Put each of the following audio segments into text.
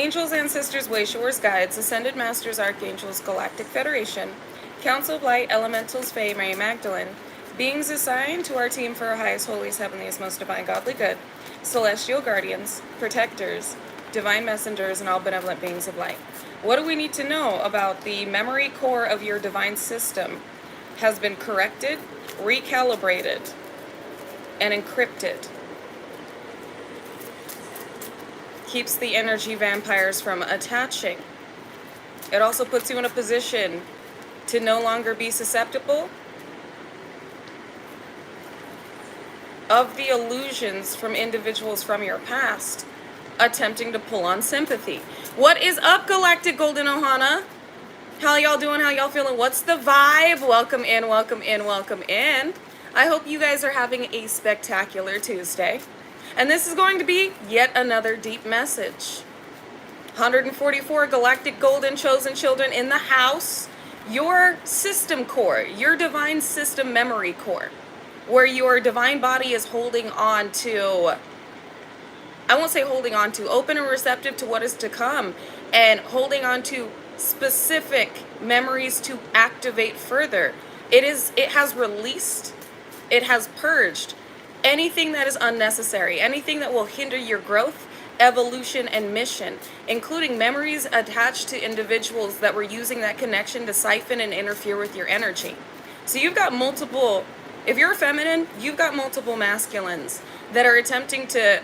Angels, ancestors, wayshores, guides, ascended masters, archangels, galactic federation, council of light, elementals, fae, Mary Magdalene, beings assigned to our team for our highest, holiest, heavenliest, most divine, godly good, celestial guardians, protectors, divine messengers, and all benevolent beings of light. What do we need to know about the memory core of your divine system? Has been corrected, recalibrated, and encrypted. Keeps the energy vampires from attaching. It also puts you in a position to no longer be susceptible of the illusions from individuals from your past attempting to pull on sympathy. What is up, Galactic Golden Ohana? How y'all doing? How y'all feeling? What's the vibe? Welcome in, welcome in, welcome in. I hope you guys are having a spectacular Tuesday. And this is going to be yet another deep message. 144 Galactic Golden Chosen Children in the house. Your system core, your divine system memory core, where your divine body is holding on to, I won't say holding on to, open and receptive to what is to come, and holding on to specific memories to activate further. It has released, it has purged anything that is unnecessary, anything that will hinder your growth, evolution, and mission, including memories attached to individuals that were using that connection to siphon and interfere with your energy. So you've got multiple, if you're feminine, you've got multiple masculines that are attempting to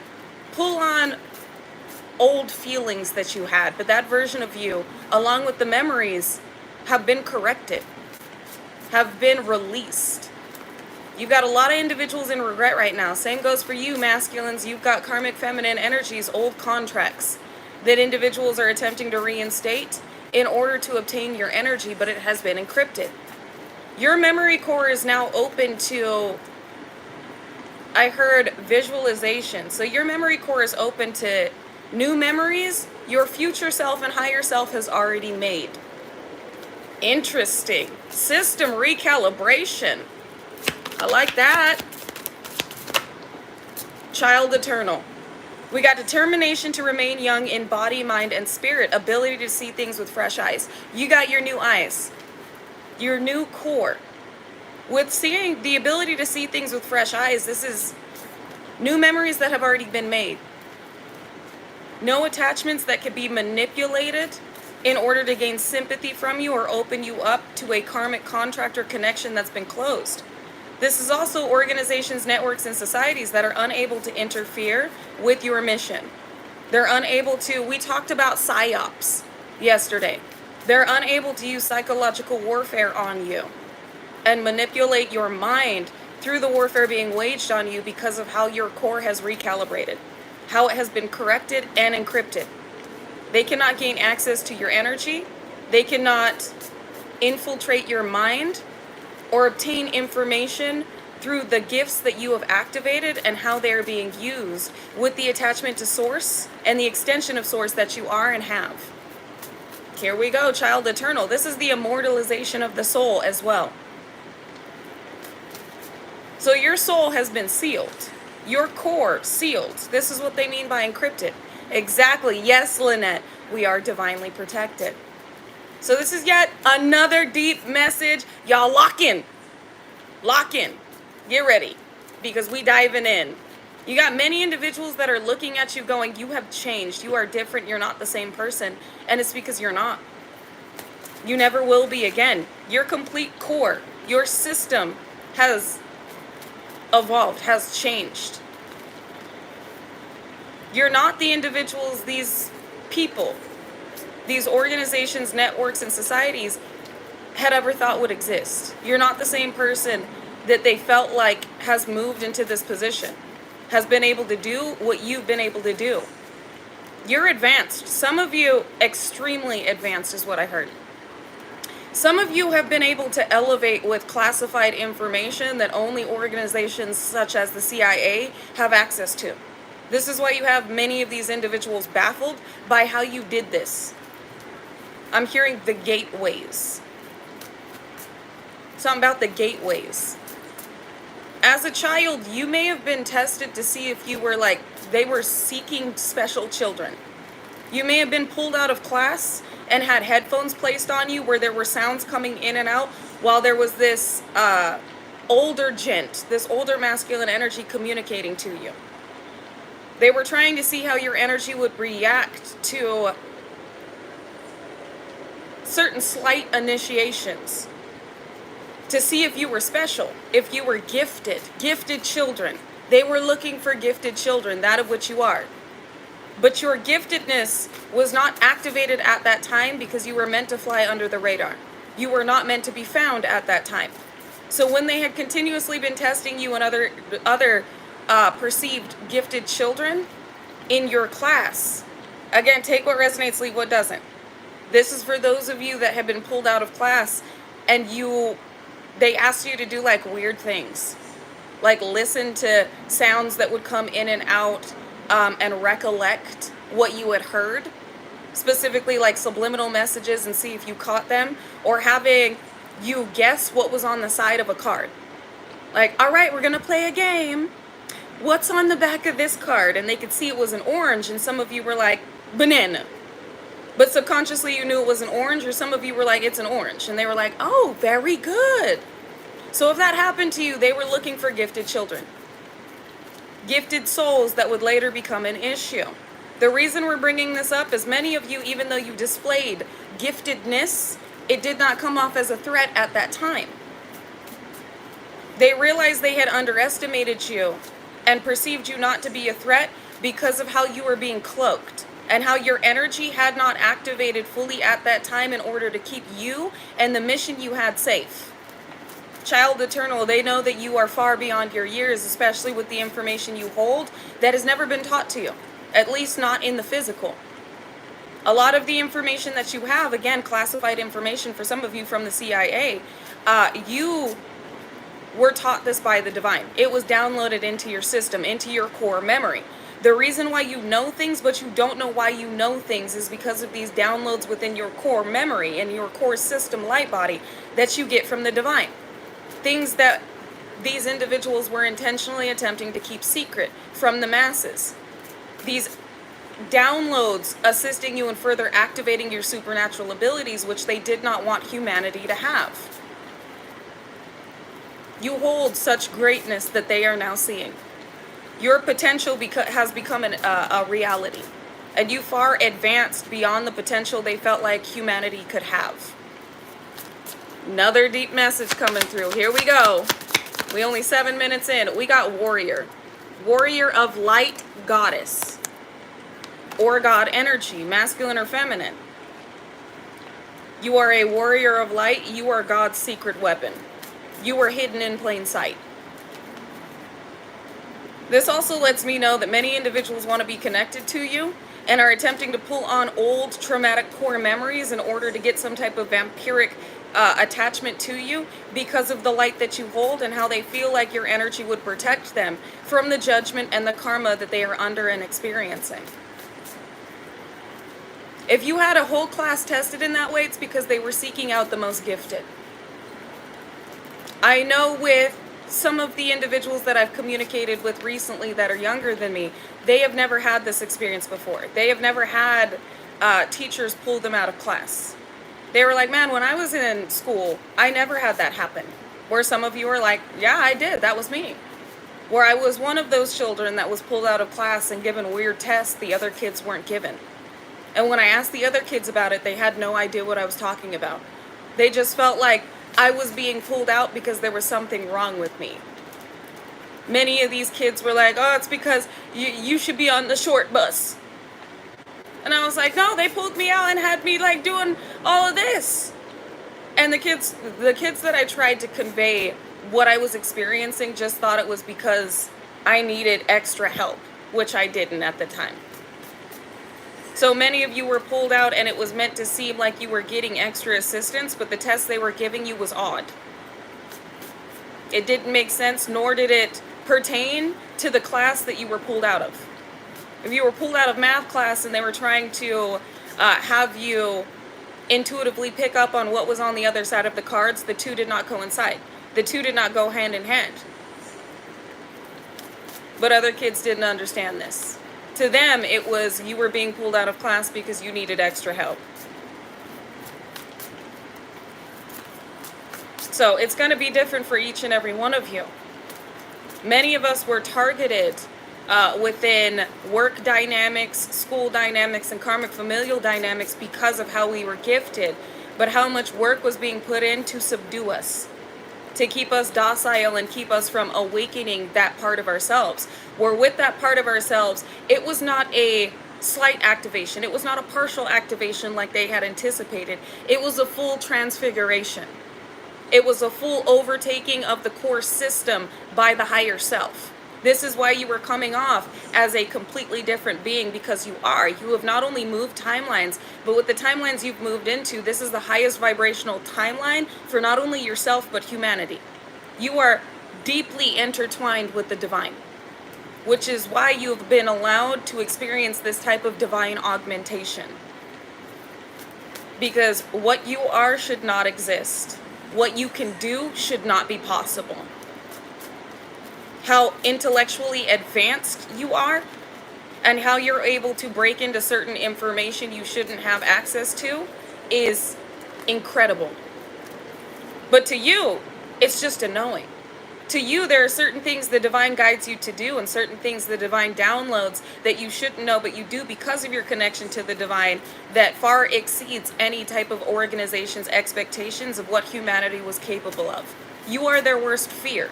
pull on old feelings that you had, but that version of you, along with the memories, have been corrected, have been released. You've got a lot of individuals in regret right now. Same goes for you, masculines. You've got karmic feminine energies, old contracts that individuals are attempting to reinstate in order to obtain your energy, but it has been encrypted. Your memory core is now open to, I heard, visualization. So your memory core is open to new memories your future self and higher self has already made. Interesting. System recalibration. I like that. Child eternal. We got determination to remain young in body, mind, and spirit. Ability to see things with fresh eyes. You got your new eyes. Your new core. With seeing the ability to see things with fresh eyes, this is new memories that have already been made. No attachments that could be manipulated in order to gain sympathy from you or open you up to a karmic contract or connection that's been closed. This is also organizations, networks, and societies that are unable to interfere with your mission. They're unable to, we talked about psyops yesterday. They're unable to use psychological warfare on you and manipulate your mind through the warfare being waged on you because of how your core has recalibrated, how it has been corrected and encrypted. They cannot gain access to your energy. They cannot infiltrate your mind or obtain information through the gifts that you have activated and how they are being used with the attachment to source and the extension of source that you are and have. Here we go, child eternal. This is the immortalization of the soul as well. So your soul has been sealed. Your core sealed. This is what they mean by encrypted. Exactly. Yes, Lynette, we are divinely protected. So this is yet another deep message. Y'all lock in. Lock in. Get ready. Because we diving in. You got many individuals that are looking at you going, you have changed. You are different. You're not the same person. And it's because you're not. You never will be again. Your complete core, your system has evolved, has changed. You're not the individuals, these people, these organizations, networks, and societies had ever thought would exist. You're not the same person that they felt like has moved into this position, has been able to do what you've been able to do. You're advanced. Some of you extremely advanced is what I heard. Some of you have been able to elevate with classified information that only organizations such as the CIA have access to. This is why you have many of these individuals baffled by how you did this. I'm hearing the gateways. Something about the gateways. As a child, you may have been tested to see if you were like, they were seeking special children. You may have been pulled out of class and had headphones placed on you where there were sounds coming in and out while there was this older gent, this older masculine energy communicating to you. They were trying to see how your energy would react to certain slight initiations, to see if you were special, if you were gifted children. They were looking for gifted children, that of which you are. But your giftedness was not activated at that time because you were meant to fly under the radar. You were not meant to be found at that time. So when they had continuously been testing you and other perceived gifted children in your class, again, take what resonates, leave what doesn't. This is for those of you that have been pulled out of class and they asked you to do like weird things, like listen to sounds that would come in and out, and recollect what you had heard, specifically like subliminal messages, and see if you caught them, or having you guess what was on the side of a card. Like, all right, we're gonna play a game. What's on the back of this card? And they could see it was an orange, and some of you were like, banana. But subconsciously you knew it was an orange, or some of you were like, it's an orange. And they were like, oh, very good. So if that happened to you, they were looking for gifted children. Gifted souls that would later become an issue. The reason we're bringing this up is many of you, even though you displayed giftedness, it did not come off as a threat at that time. They realized they had underestimated you and perceived you not to be a threat because of how you were being cloaked and how your energy had not activated fully at that time in order to keep you and the mission you had safe. Child eternal, they know that you are far beyond your years, especially with the information you hold that has never been taught to you, at least not in the physical. A lot of the information that you have, again, classified information for some of you from the CIA, you were taught this by the divine. It was downloaded into your system, into your core memory. The reason why you know things, but you don't know why you know things, is because of these downloads within your core memory and your core system light body that you get from the divine. Things that these individuals were intentionally attempting to keep secret from the masses. These downloads assisting you in further activating your supernatural abilities, which they did not want humanity to have. You hold such greatness that they are now seeing. Your potential has become a reality, and you far advanced beyond the potential they felt like humanity could have. Another deep message coming through. Here we go. We only 7 minutes in. We got warrior. Warrior of light goddess. Or God energy, masculine or feminine. You are a warrior of light. You are God's secret weapon. You are hidden in plain sight. This also lets me know that many individuals want to be connected to you and are attempting to pull on old traumatic core memories in order to get some type of vampiric attachment to you because of the light that you hold and how they feel like your energy would protect them from the judgment and the karma that they are under and experiencing. If you had a whole class tested in that way, it's because they were seeking out the most gifted. I know with some of the individuals that I've communicated with recently that are younger than me, they have never had this experience before. They have never had teachers pull them out of class. They were like, man, when I was in school, I never had that happen. Where some of you are like, yeah, I did. That was me. Where I was one of those children that was pulled out of class and given weird tests the other kids weren't given. And when I asked the other kids about it, they had no idea what I was talking about. They just felt like I was being pulled out because there was something wrong with me. Many of these kids were like, oh, it's because you should be on the short bus. And I was like, no, they pulled me out and had me like doing all of this. And the kids that I tried to convey what I was experiencing just thought it was because I needed extra help, which I didn't at the time. So many of you were pulled out and it was meant to seem like you were getting extra assistance, but the test they were giving you was odd. It didn't make sense, nor did it pertain to the class that you were pulled out of. If you were pulled out of math class and they were trying to have you intuitively pick up on what was on the other side of the cards, the two did not coincide. The two did not go hand in hand. But other kids didn't understand this. To them, it was you were being pulled out of class because you needed extra help. So it's going to be different for each and every one of you. Many of us were targeted within work dynamics, school dynamics, and karmic familial dynamics because of how we were gifted, but how much work was being put in to subdue us, to keep us docile and keep us from awakening that part of ourselves. Where with that part of ourselves, it was not a slight activation. It was not a partial activation like they had anticipated. It was a full transfiguration. It was a full overtaking of the core system by the higher self. This is why you were coming off as a completely different being, because you are. You have not only moved timelines, but with the timelines you've moved into, this is the highest vibrational timeline for not only yourself, but humanity. You are deeply intertwined with the divine, which is why you've been allowed to experience this type of divine augmentation. Because what you are should not exist. What you can do should not be possible. How intellectually advanced you are, and how you're able to break into certain information you shouldn't have access to is incredible. But to you, it's just a knowing. To you, there are certain things the divine guides you to do, and certain things the divine downloads that you shouldn't know, but you do because of your connection to the divine, that far exceeds any type of organization's expectations of what humanity was capable of. You are their worst fear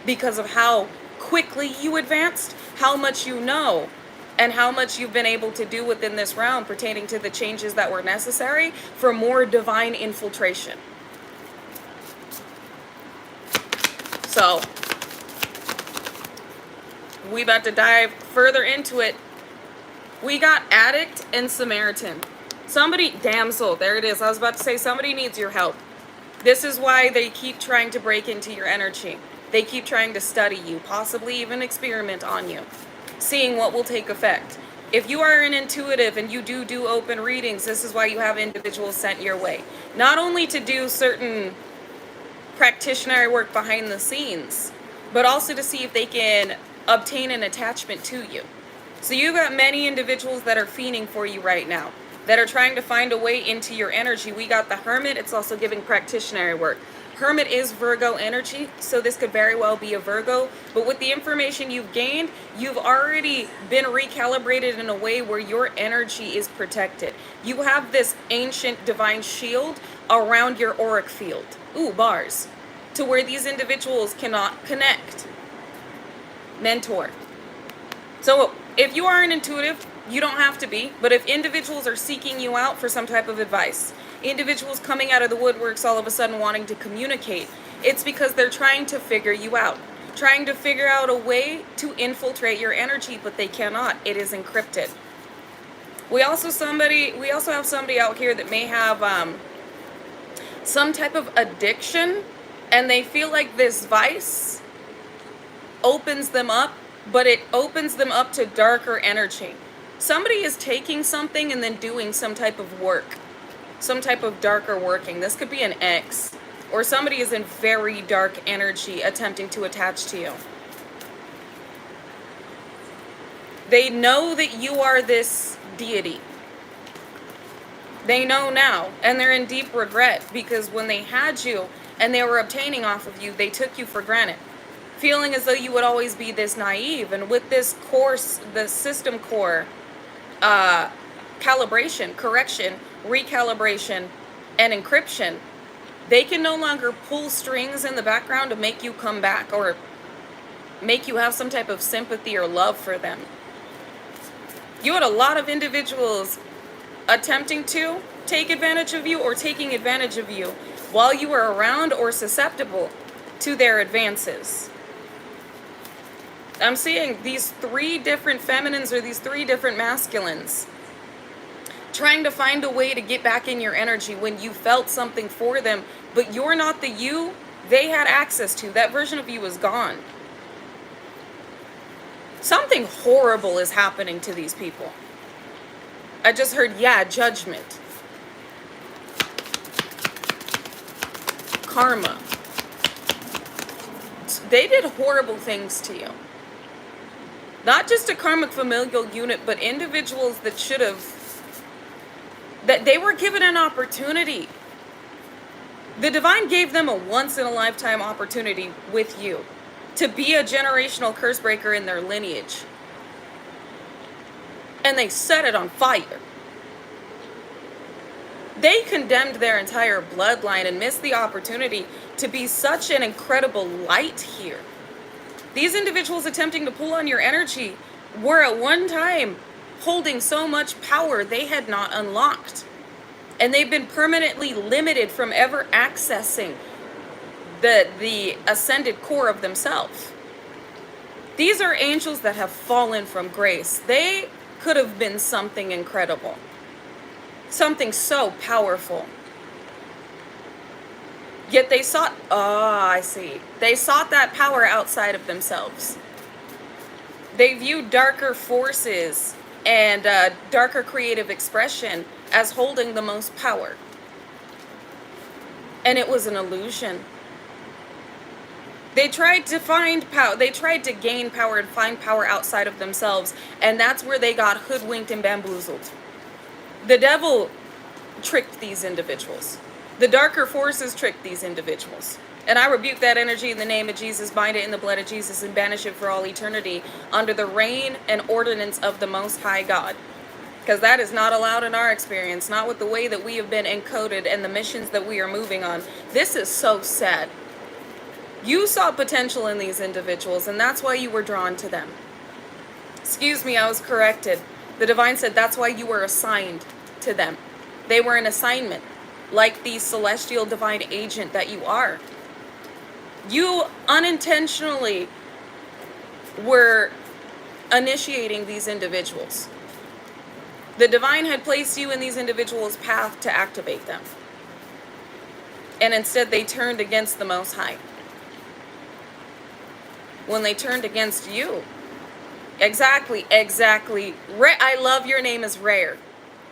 because of how quickly you advanced, how much you know, and how much you've been able to do within this realm pertaining to the changes that were necessary for more divine infiltration. So, we about to dive further into it. We got addict and Samaritan. Somebody, damsel, there it is. I was about to say somebody needs your help. This is why they keep trying to break into your energy. They keep trying to study you, possibly even experiment on you, seeing what will take effect. If you are an intuitive and you do open readings, this is why you have individuals sent your way. Not only to do certain practitioner work behind the scenes, but also to see if they can obtain an attachment to you. So you got many individuals that are fiending for you right now, that are trying to find a way into your energy. We got the Hermit. It's also giving practitioner work. Hermit is Virgo energy, so this could very well be a Virgo. But with the information you've gained, you've already been recalibrated in a way where your energy is protected. You have this ancient divine shield around your auric field. Ooh, bars. To where these individuals cannot connect. Mentor. So if you are an intuitive, you don't have to be, but if individuals are seeking you out for some type of advice, individuals coming out of the woodworks all of a sudden wanting to communicate, it's because they're trying to figure you out, trying to figure out a way to infiltrate your energy, but they cannot. It is encrypted. We also have somebody out here that may have some type of addiction, and they feel like this vice opens them up, but it opens them up to darker energy. Somebody is taking something and then doing some type of work, some type of darker working. This could be an ex, or somebody is in very dark energy attempting to attach to you. They know that you are this deity. They know now, and they're in deep regret, because when they had you and they were obtaining off of you, they took you for granted, feeling as though you would always be this naive. And with this course, the system core, calibration, correction, recalibration, and encryption, they can no longer pull strings in the background to make you come back or make you have some type of sympathy or love for them. You had a lot of individuals attempting to take advantage of you or taking advantage of you while you were around or susceptible to their advances. I'm seeing these three different feminines or these three different masculines trying to find a way to get back in your energy when you felt something for them, but you're not the you they had access to. That version of you is gone. Something horrible is happening to these people. I just heard, judgment. Karma. They did horrible things to you. Not just a karmic familial unit, but individuals that should have, that they were given an opportunity. The divine gave them a once-in-a-lifetime opportunity with you to be a generational curse breaker in their lineage. And they set it on fire. They condemned their entire bloodline and missed the opportunity to be such an incredible light here. These individuals attempting to pull on your energy were at one time holding so much power they had not unlocked. And they've been permanently limited from ever accessing the ascended core of themselves. These are angels that have fallen from grace. They could have been something incredible. Something so powerful. Yet they sought, I see. They sought that power outside of themselves. They viewed darker forces and darker creative expression as holding the most power. And it was an illusion. They tried to find power, they tried to gain power and find power outside of themselves, and that's where they got hoodwinked and bamboozled. The devil tricked these individuals. The darker forces tricked these individuals. And I rebuke that energy in the name of Jesus, bind it in the blood of Jesus, and banish it for all eternity under the reign and ordinance of the Most High God. Because that is not allowed in our experience, not with the way that we have been encoded and the missions that we are moving on. This is so sad. You saw potential in these individuals, and that's why you were drawn to them. Excuse me, I was corrected. The divine said that's why you were assigned to them. They were an assignment, like the celestial divine agent that you are. You unintentionally were initiating these individuals. The divine had placed you in these individuals' path to activate them. And instead they turned against the Most High. When they turned against you. Exactly. I love your name is Rare.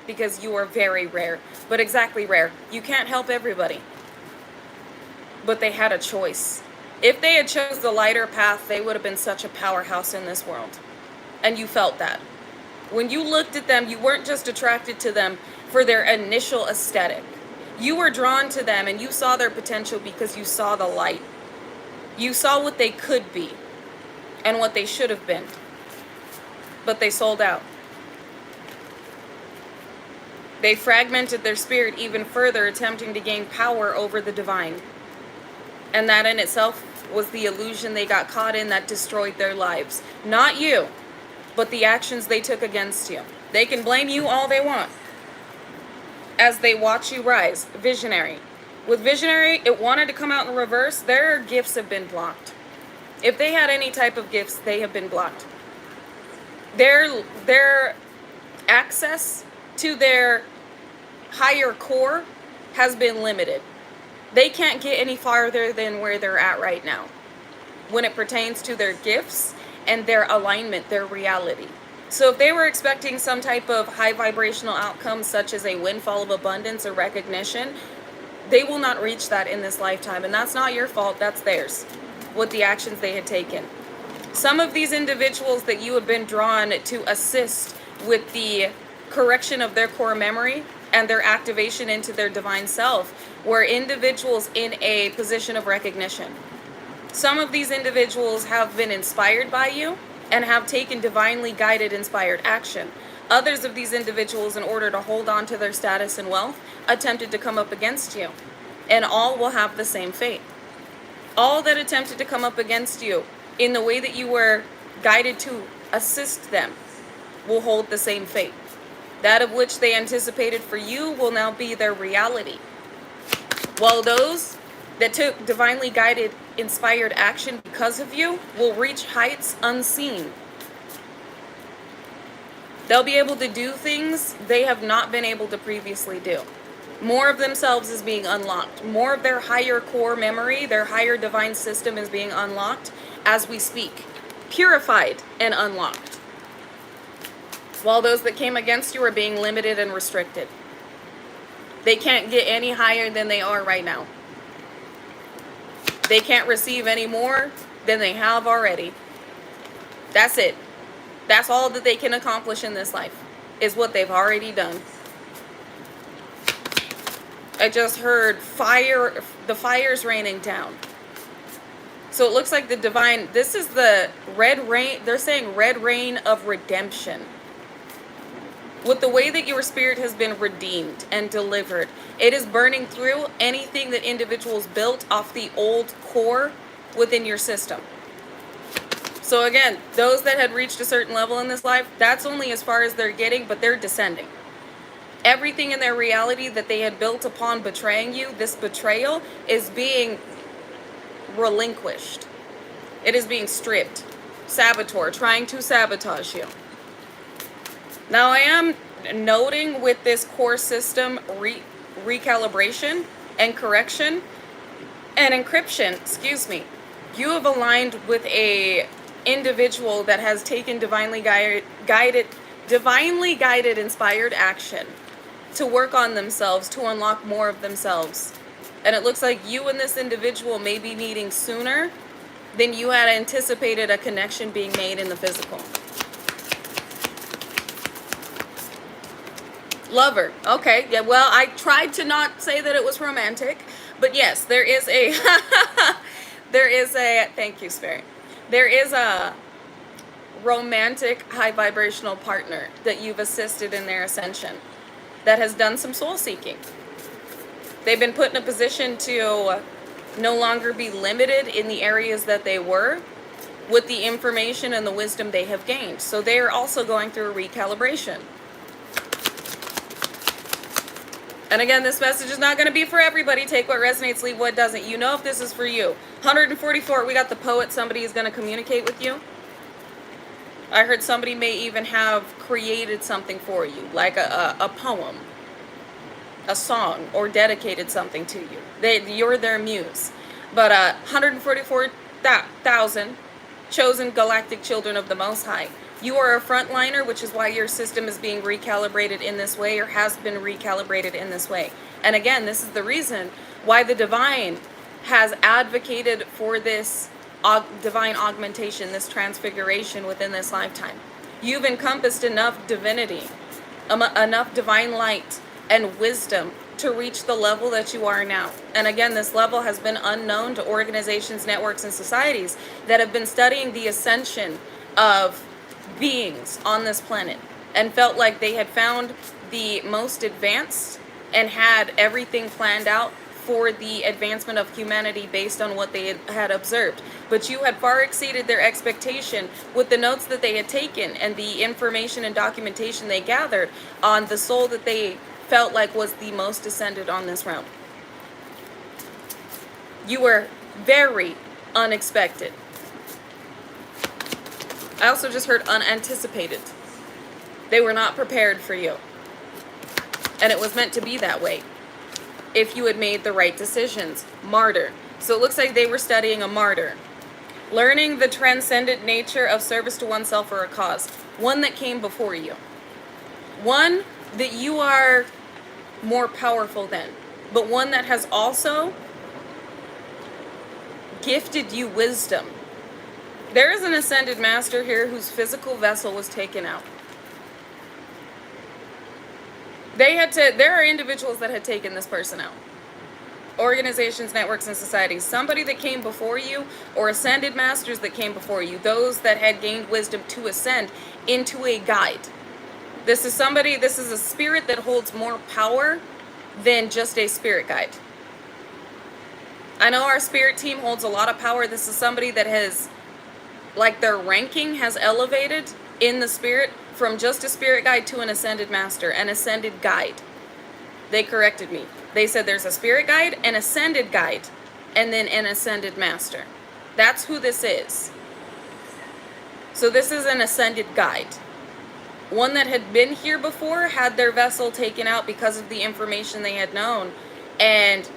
Because you are very rare. But exactly rare. You can't help everybody. But they had a choice. If they had chose the lighter path, they would have been such a powerhouse in this world. And you felt that. When you looked at them, you weren't just attracted to them for their initial aesthetic. You were drawn to them and you saw their potential because you saw the light. You saw what they could be and what they should have been. But they sold out. They fragmented their spirit even further, attempting to gain power over the divine. And that in itself was the illusion they got caught in that destroyed their lives. Not you, but the actions they took against you. They can blame you all they want as they watch you rise. Visionary. With Visionary, it wanted to come out in reverse. Their gifts have been blocked. If they had any type of gifts, they have been blocked. Their access to their higher core has been limited. They can't get any farther than where they're at right now when it pertains to their gifts and their alignment, their reality. So if they were expecting some type of high vibrational outcome, such as a windfall of abundance or recognition, they will not reach that in this lifetime. And that's not your fault, that's theirs, with the actions they had taken. Some of these individuals that you have been drawn to assist with the correction of their core memory and their activation into their divine self were individuals in a position of recognition. Some of these individuals have been inspired by you and have taken divinely guided, inspired action. Others of these individuals, in order to hold on to their status and wealth, attempted to come up against you. And all will have the same fate. All that attempted to come up against you in the way that you were guided to assist them will hold the same fate. That of which they anticipated for you will now be their reality. While those that took divinely guided, inspired action because of you will reach heights unseen. They'll be able to do things they have not been able to previously do. More of themselves is being unlocked. More of their higher core memory, their higher divine system is being unlocked as we speak. Purified and unlocked. While those that came against you are being limited and restricted. They can't get any higher than they are right now. They can't receive any more than they have already. That's it. That's all that they can accomplish in this life, is what they've already done. I just heard fire, the fire's raining down. So it looks like the divine, this is the red rain, they're saying red rain of redemption. With the way that your spirit has been redeemed and delivered, it is burning through anything that individuals built off the old core within your system. So again, those that had reached a certain level in this life, that's only as far as they're getting, but they're descending. Everything in their reality that they had built upon betraying you, this betrayal is being relinquished. It is being stripped. Saboteur, trying to sabotage you. Now I am noting with this core system recalibration and correction and encryption, excuse me, you have aligned with a individual that has taken divinely guided, inspired action to work on themselves, to unlock more of themselves. And it looks like you and this individual may be meeting sooner than you had anticipated a connection being made in the physical. Lover. Okay. Yeah, well, I tried to not say that it was romantic, but yes, there is a thank you, Spirit. There is a romantic high vibrational partner that you've assisted in their ascension that has done some soul seeking. They've been put in a position to no longer be limited in the areas that they were with the information and the wisdom they have gained. So they are also going through a recalibration. And again, this message is not going to be for everybody. Take what resonates, leave what doesn't. You know if this is for you. 144, we got the poet. Somebody is going to communicate with you. I heard somebody may even have created something for you, like a poem, a song, or dedicated something to you. You're their muse. But 144,000 chosen galactic children of the Most High. You are a frontliner, which is why your system is being recalibrated in this way, or has been recalibrated in this way. And again, this is the reason why the divine has advocated for this divine augmentation, this transfiguration within this lifetime. You've encompassed enough divinity, enough divine light and wisdom to reach the level that you are now. And again, this level has been unknown to organizations, networks, and societies that have been studying the ascension of beings on this planet and felt like they had found the most advanced and had everything planned out for the advancement of humanity based on what they had observed. But you had far exceeded their expectation with the notes that they had taken and the information and documentation they gathered on the soul that they felt like was the most ascended on this realm. You were very unexpected. I also just heard unanticipated. They were not prepared for you. And it was meant to be that way if you had made the right decisions. Martyr. So it looks like they were studying a martyr. Learning the transcendent nature of service to oneself or a cause. One that came before you. One that you are more powerful than. But one that has also gifted you wisdom. There is an ascended master here whose physical vessel was taken out. There are individuals that had taken this person out. Organizations, networks, and societies. Somebody that came before you, or ascended masters that came before you. Those that had gained wisdom to ascend into a guide. This is a spirit that holds more power than just a spirit guide. I know our spirit team holds a lot of power. This is somebody that has, like, their ranking has elevated in the spirit from just a spirit guide to an ascended master, an ascended guide. They corrected me. They said there's a spirit guide, an ascended guide, and then an ascended master. That's who this is. So this is an ascended guide. One that had been here before, had their vessel taken out because of the information they had known, and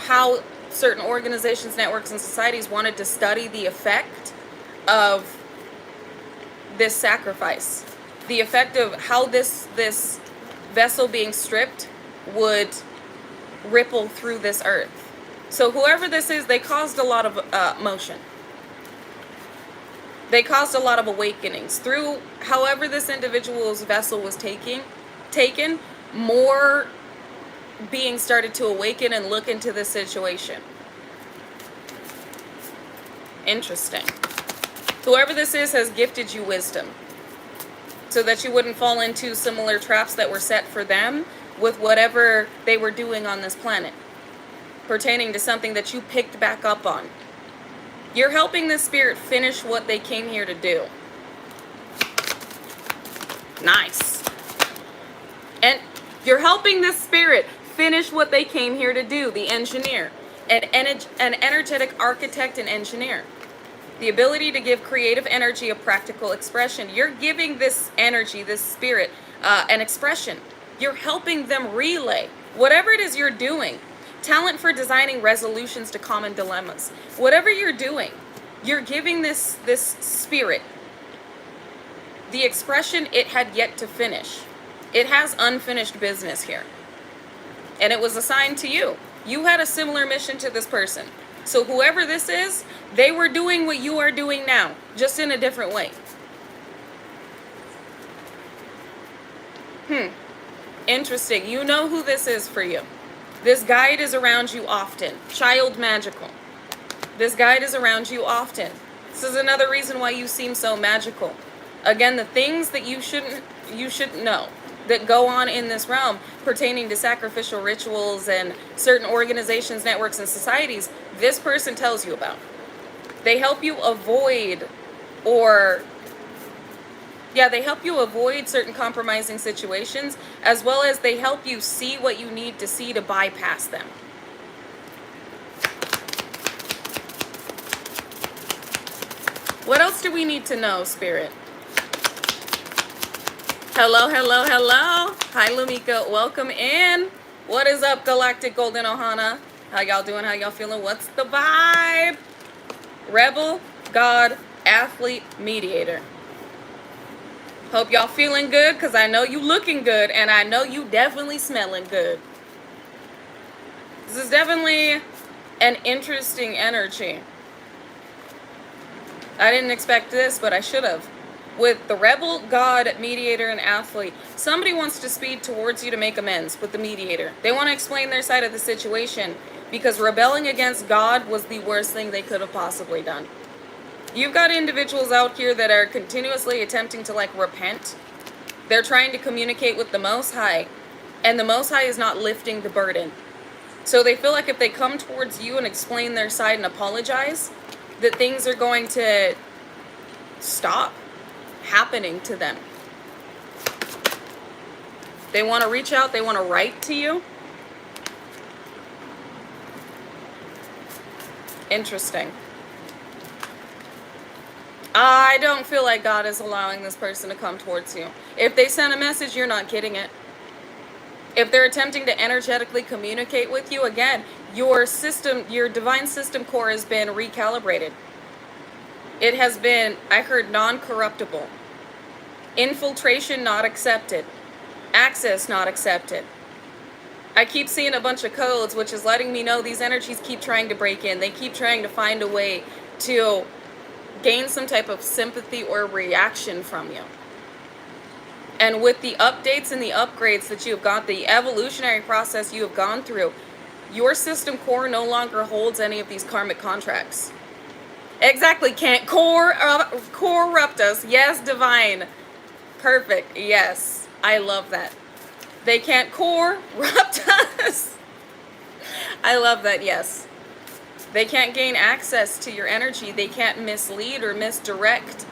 how certain organizations, networks, and societies wanted to study the effect of this sacrifice. The effect of how this vessel being stripped would ripple through this earth. So whoever this is, they caused a lot of motion. They caused a lot of awakenings. Through however this individual's vessel was taken, more beings started to awaken and look into the situation. Interesting. Whoever this is has gifted you wisdom so that you wouldn't fall into similar traps that were set for them with whatever they were doing on this planet, pertaining to something that you picked back up on. You're helping this spirit finish what they came here to do. Nice. And you're helping this spirit finish what they came here to do, the engineer. An energetic architect and engineer. The ability to give creative energy a practical expression. You're giving this energy, this spirit, an expression. You're helping them relay whatever it is you're doing. Talent for designing resolutions to common dilemmas. Whatever you're doing, you're giving this spirit the expression it had yet to finish. It has unfinished business here. And it was assigned to you. You had a similar mission to this person. So whoever this is, they were doing what you are doing now, just in a different way. Interesting. You know who this is for you. This guide is around you often. Child magical. This guide is around you often. This is another reason why you seem so magical. Again, the things that you shouldn't know that go on in this realm pertaining to sacrificial rituals and certain organizations, networks, and societies, this person tells you about. They help you avoid they help you avoid certain compromising situations, as well as they help you see what you need to see to bypass them. What else do we need to know, Spirit? Hello, hello, hello. Hi, Lumika. Welcome in. What is up, Galactic Golden Ohana? How y'all doing? How y'all feeling? What's the vibe? Rebel, God, Athlete, Mediator. Hope y'all feeling good, because I know you looking good, and I know you definitely smelling good. This is definitely an interesting energy. I didn't expect this, but I should have. With the Rebel, God, Mediator, and Athlete, somebody wants to speed towards you to make amends with the Mediator. They want to explain their side of the situation, because rebelling against God was the worst thing they could have possibly done. You've got individuals out here that are continuously attempting to repent. They're trying to communicate with the Most High, and the Most High is not lifting the burden. So they feel like if they come towards you and explain their side and apologize, that things are going to stop happening to them. They want to reach out, they want to write to you. Interesting. I don't feel like God is allowing this person to come towards you. If they send a message, you're not getting it. If they're attempting to energetically communicate with you, again, your system, your divine system core has been recalibrated. It has been, I heard, non-corruptible. Infiltration not accepted. Access not accepted. I keep seeing a bunch of codes, which is letting me know these energies keep trying to break in. They keep trying to find a way to gain some type of sympathy or reaction from you. And with the updates and the upgrades that you have got, the evolutionary process you have gone through, your system core no longer holds any of these karmic contracts. Exactly, can't corrupt us. Yes, divine. Perfect, yes. I love that. They can't corrupt us. I love that, yes. They can't gain access to your energy. They can't mislead or misdirect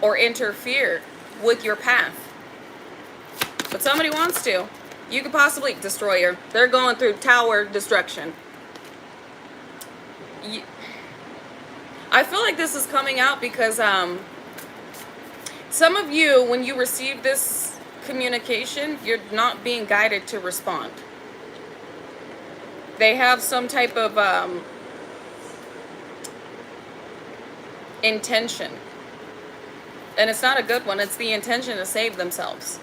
or interfere with your path. But somebody wants to. You could possibly destroy her. They're going through tower destruction. I feel like this is coming out because some of you, when you receive this communication, you're not being guided to respond. They have some type of intention. And it's not a good one. It's the intention to save themselves.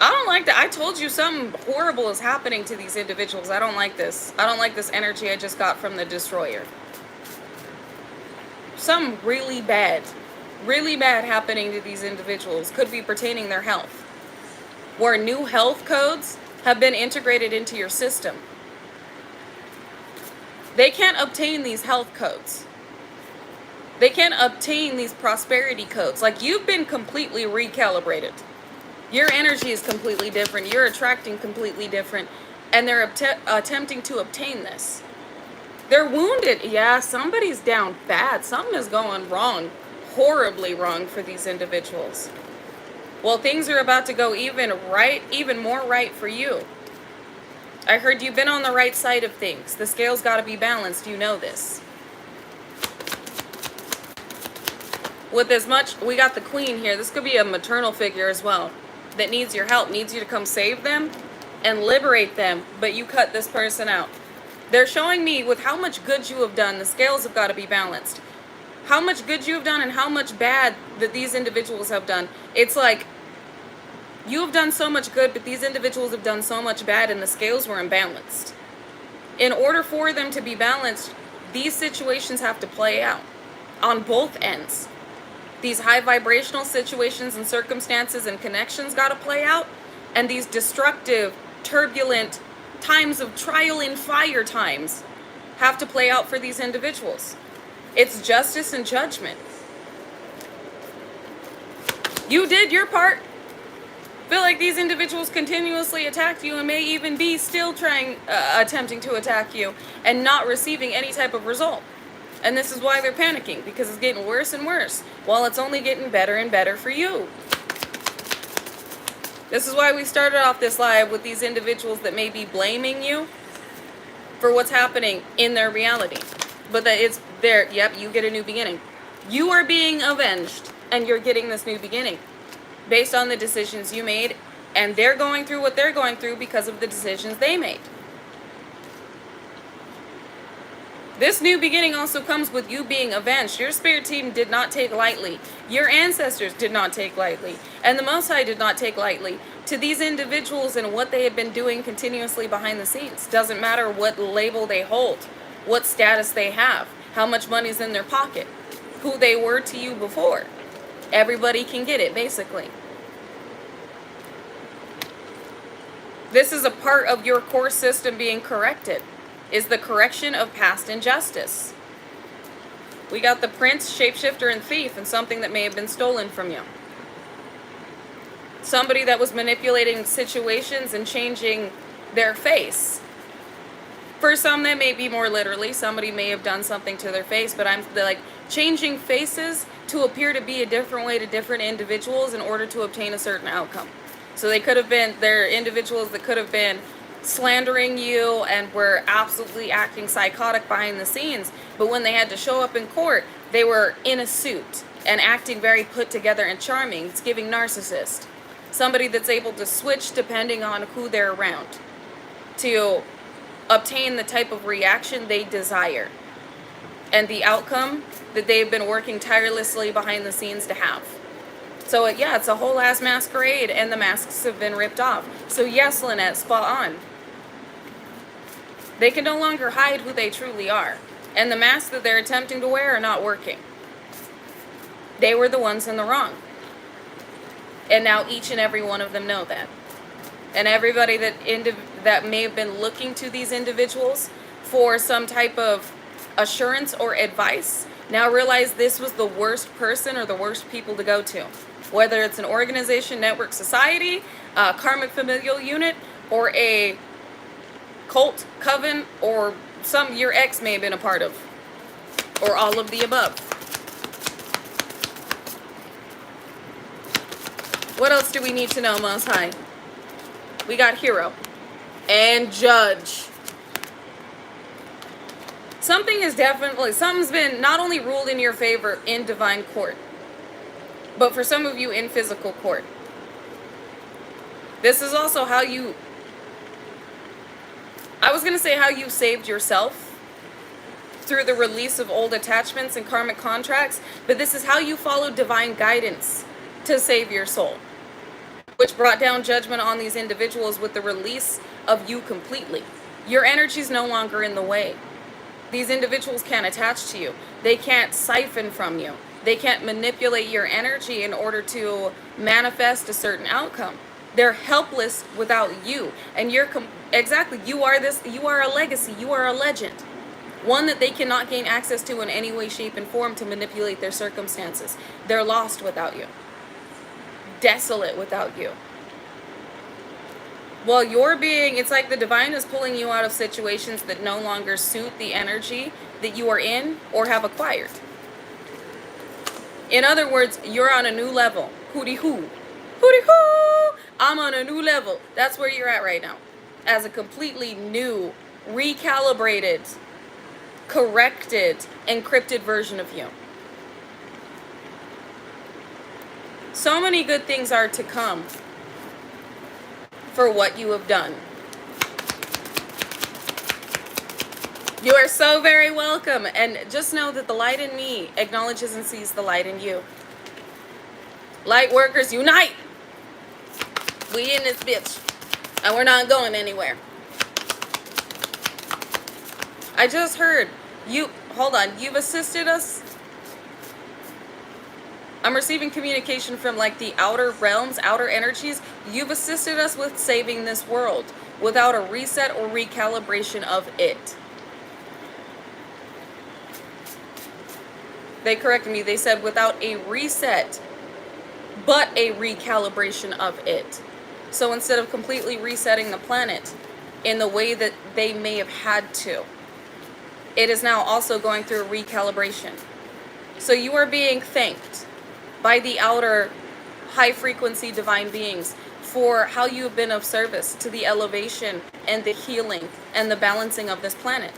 I don't like that. I told you something horrible is happening to these individuals. I don't like this. I don't like this energy I just got from the destroyer. something really bad happening to these individuals. Could be pertaining their health, where new health codes have been integrated into your system. They can't obtain these health codes. They can't obtain these prosperity codes. Like, you've been completely recalibrated. Your energy is completely different. You're attracting completely different. And they're attempting to obtain this. They're wounded. Yeah, somebody's down bad. Something is going wrong. Horribly wrong for these individuals. Well, things are about to go even more right for you. I heard you've been on the right side of things. The scale's got to be balanced. You know this. With as much, we got the queen here. This could be a maternal figure as well that needs your help, needs you to come save them and liberate them, but you cut this person out. They're showing me with how much good you have done, the scales have got to be balanced. How much good you have done and how much bad that these individuals have done. It's like, you have done so much good, but these individuals have done so much bad, and the scales were imbalanced. In order for them to be balanced, these situations have to play out on both ends. These high vibrational situations and circumstances and connections got to play out, and these destructive, turbulent times of trial and fire times have to play out for these individuals. It's justice and judgment. You did your part. Feel like these individuals continuously attacked you and may even be still attempting to attack you and not receiving any type of result. And this is why they're panicking, because it's getting worse and worse, while it's only getting better and better for you. This is why we started off this live with these individuals that may be blaming you for what's happening in their reality. But that it's there, yep, you get a new beginning. You are being avenged, and you're getting this new beginning based on the decisions you made, and they're going through what they're going through because of the decisions they made. This new beginning also comes with you being avenged. Your spirit team did not take lightly. Your ancestors did not take lightly. And the Most High did not take lightly to these individuals and what they have been doing continuously behind the scenes. Doesn't matter what label they hold, what status they have, how much money's in their pocket, who they were to you before. Everybody can get it, basically. This is a part of your core system being corrected, is the correction of past injustice. We got the prince, shapeshifter, and thief, and something that may have been stolen from you. Somebody that was manipulating situations and changing their face. For some, that may be more literally. Somebody may have done something to their face, but they're like changing faces to appear to be a different way to different individuals in order to obtain a certain outcome. So they could have been, they're individuals that could have been slandering you and were absolutely acting psychotic behind the scenes, but when they had to show up in court, they were in a suit and acting very put together and charming. It's giving narcissist. Somebody that's able to switch depending on who they're around to obtain the type of reaction they desire and the outcome that they've been working tirelessly behind the scenes to have. So yeah, it's a whole ass masquerade, and the masks have been ripped off. So yes, Lynette, spot on. They can no longer hide who they truly are, and the masks that they're attempting to wear are not working. They were the ones in the wrong, and now each and every one of them know that. And everybody that may have been looking to these individuals for some type of assurance or advice now realize this was the worst person or the worst people to go to. Whether it's an organization, network, society, karmic familial unit, or a cult, coven, or some your ex may have been a part of, or all of the above. What else do we need to know, Most High? We got hero and judge. Something's been not only ruled in your favor in divine court, but for some of you in physical court. This is also how you, I was going to say how you saved yourself through the release of old attachments and karmic contracts, but this is how you followed divine guidance to save your soul, which brought down judgment on these individuals with the release of you completely. Your energy is no longer in the way. These individuals can't attach to you. They can't siphon from you. They can't manipulate your energy in order to manifest a certain outcome. They're helpless without you. And you're exactly, you are a legacy, you are a legend. One that they cannot gain access to in any way, shape, and form to manipulate their circumstances. They're lost without you. Desolate without you. Well, you're being, it's like the divine is pulling you out of situations that no longer suit the energy that you are in or have acquired. In other words, you're on a new level. Hootie hoo. Hootie hoo! I'm on a new level. That's where you're at right now. As a completely new, recalibrated, corrected, encrypted version of you. So many good things are to come for what you have done. You are so very welcome. And just know that the light in me acknowledges and sees the light in you. Light workers unite! We in this bitch. And we're not going anywhere. I just heard hold on, you've assisted us. I'm receiving communication from like the outer realms, outer energies. You've assisted us with saving this world without a reset or recalibration of it. They corrected me. They said without a reset, but a recalibration of it. So instead of completely resetting the planet in the way that they may have had to, it is now also going through a recalibration. So you are being thanked by the outer high frequency divine beings for how you have been of service to the elevation and the healing and the balancing of this planet.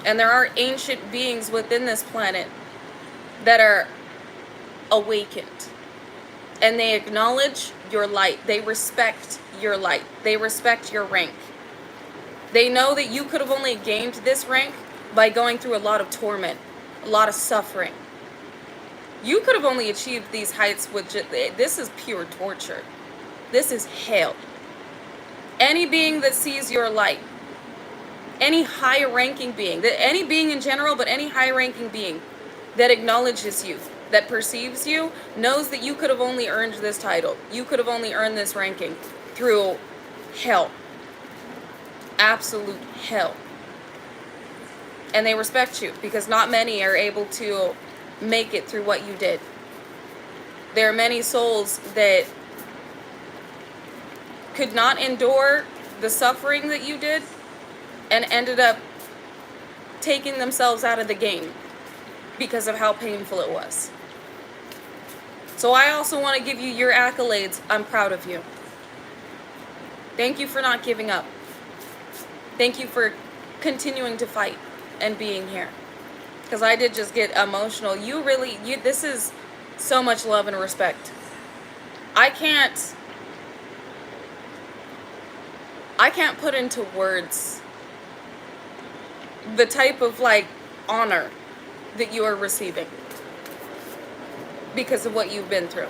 And there are ancient beings within this planet that are awakened. And they acknowledge your light. They respect your light. They respect your rank. They know that you could have only gained this rank by going through a lot of torment, a lot of suffering. You could have only achieved these heights with this is pure torture. This is hell. Any being that sees your light, any high-ranking being, any being in general, but any high-ranking being that acknowledges you, that perceives you, knows that you could have only earned this title. You could have only earned this ranking through hell. Absolute hell. And they respect you because not many are able to make it through what you did. There are many souls that could not endure the suffering that you did and ended up taking themselves out of the game because of how painful it was. So I also want to give you your accolades. I'm proud of you. Thank you for not giving up. Thank you for continuing to fight and being here. Because I did just get emotional. This is so much love and respect. I can't put into words the type of like honor that you are receiving because of what you've been through.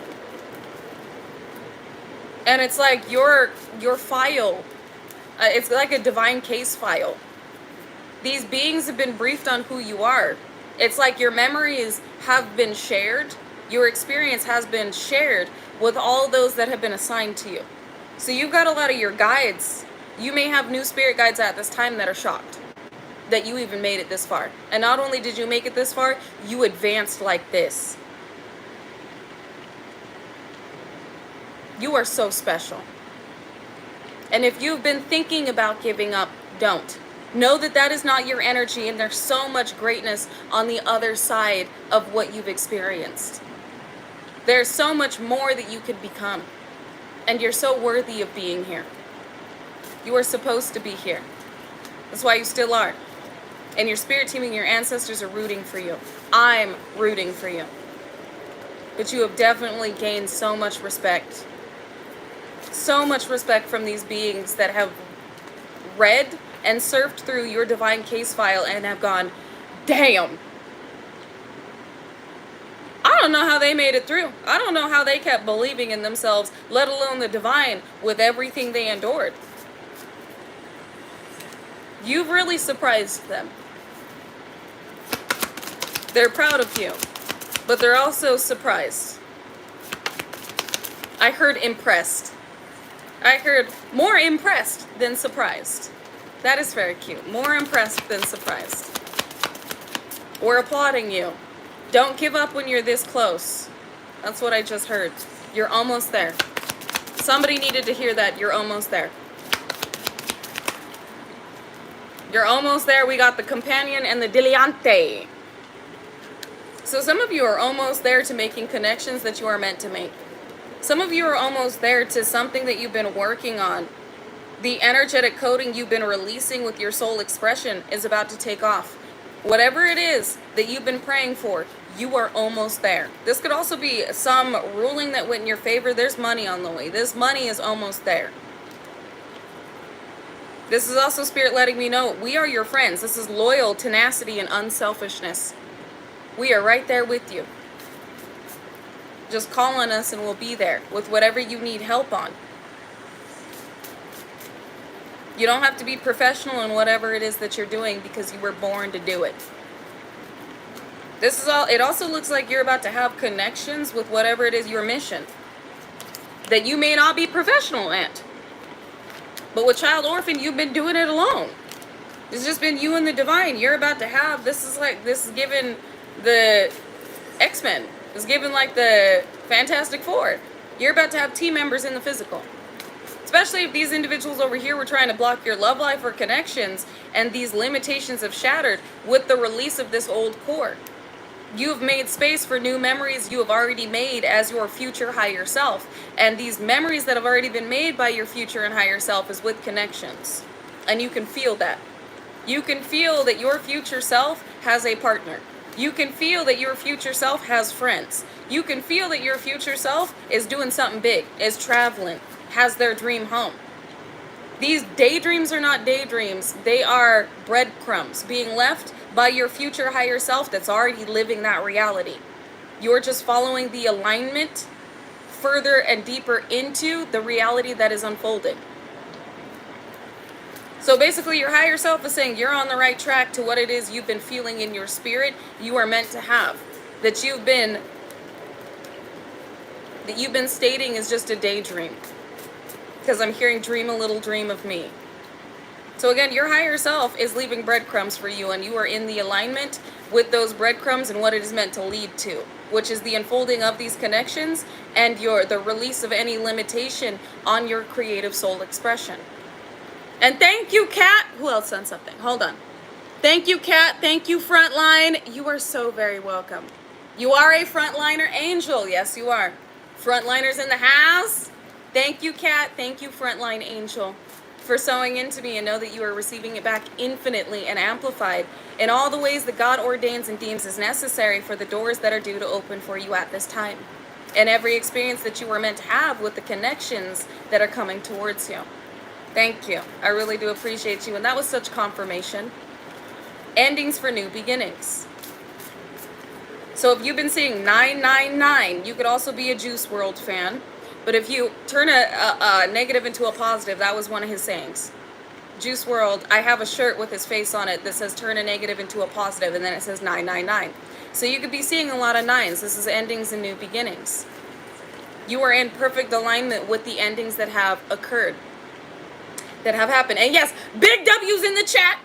And it's like your file, it's like a divine case file. These beings have been briefed on who you are. It's like your memories have been shared, your experience has been shared with all those that have been assigned to you. So you've got a lot of your guides. You may have new spirit guides at this time that are shocked that you even made it this far. And not only did you make it this far, you advanced like this. You are so special. And if you've been thinking about giving up, don't. Know that that is not your energy, and there's so much greatness on the other side of what you've experienced. There's so much more that you could become. And you're so worthy of being here. You are supposed to be here. That's why you still are. And your spirit team and your ancestors are rooting for you. I'm rooting for you. But you have definitely gained so much respect. So much respect from these beings that have read and surfed through your divine case file and have gone, damn. I don't know how they made it through. I don't know how they kept believing in themselves, let alone the divine, with everything they endured. You've really surprised them. They're proud of you, but they're also surprised. I heard impressed. I heard more impressed than surprised. That is very cute. More impressed than surprised. We're applauding you. Don't give up when you're this close. That's what I just heard. You're almost there. Somebody needed to hear that. You're almost there. You're almost there. We got the companion and the dileante. So some of you are almost there to making connections that you are meant to make. Some of you are almost there to something that you've been working on. The energetic coding you've been releasing with your soul expression is about to take off. Whatever it is that you've been praying for, you are almost there. This could also be some ruling that went in your favor. There's money on the way. This money is almost there. This is also Spirit letting me know we are your friends. This is loyal, tenacity, and unselfishness. We are right there with you. Just call on us and we'll be there with whatever you need help on. You don't have to be professional in whatever it is that you're doing because you were born to do it. This is all. It also looks like you're about to have connections with whatever it is your mission that you may not be professional at. But with Child Orphan, you've been doing it alone. It's just been you and the divine. You're about to have, this is given the X-Men. It's given like the Fantastic Four. You're about to have team members in the physical. Especially if these individuals over here were trying to block your love life or connections and these limitations have shattered with the release of this old core. You have made space for new memories you have already made as your future higher self. And these memories that have already been made by your future and higher self is with connections. And you can feel that. You can feel that your future self has a partner. You can feel that your future self has friends. You can feel that your future self is doing something big, is traveling, has their dream home. These daydreams are not daydreams. They are breadcrumbs being left by your future higher self that's already living that reality. You're just following the alignment further and deeper into the reality that is unfolding. So basically your higher self is saying you're on the right track to what it is you've been feeling in your spirit you are meant to have. That you've been stating is just a daydream. Because I'm hearing dream a little dream of me. So again, your higher self is leaving breadcrumbs for you and you are in the alignment with those breadcrumbs and what it is meant to lead to. Which is the unfolding of these connections and the release of any limitation on your creative soul expression. And thank you, Kat. Who else sent something? Hold on. Thank you, Kat. Thank you, Frontline. You are so very welcome. You are a Frontliner angel. Yes, you are. Frontliners in the house. Thank you, Kat. Thank you, Frontline angel, for sewing into me and know that you are receiving it back infinitely and amplified in all the ways that God ordains and deems as necessary for the doors that are due to open for you at this time. And every experience that you were meant to have with the connections that are coming towards you. Thank you. I really do appreciate you. And that was such confirmation. Endings for new beginnings. So if you've been seeing 999, you could also be a Juice WRLD fan. But if you turn a negative into a positive, that was one of his sayings. Juice WRLD, I have a shirt with his face on it that says turn a negative into a positive, and then it says 999. So you could be seeing a lot of nines. This is endings and new beginnings. You are in perfect alignment with the endings that have occurred, that have happened. And yes, big W's in the chat.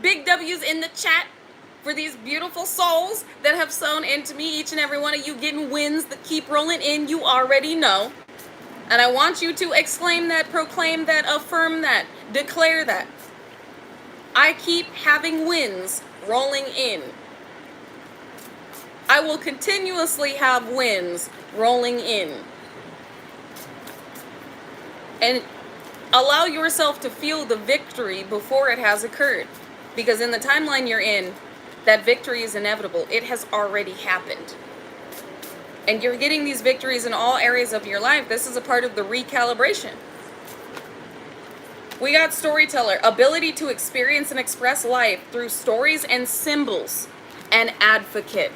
Big W's in the chat for these beautiful souls that have sewn into me. Each and every one of you getting wins that keep rolling in. You already know. And I want you to exclaim that, proclaim that, affirm that, declare that. I keep having wins rolling in. I will continuously have wins rolling in. And allow yourself to feel the victory before it has occurred. Because in the timeline you're in, that victory is inevitable. It has already happened. And you're getting these victories in all areas of your life. This is a part of the recalibration. We got storyteller, ability to experience and express life through stories and symbols, and advocate.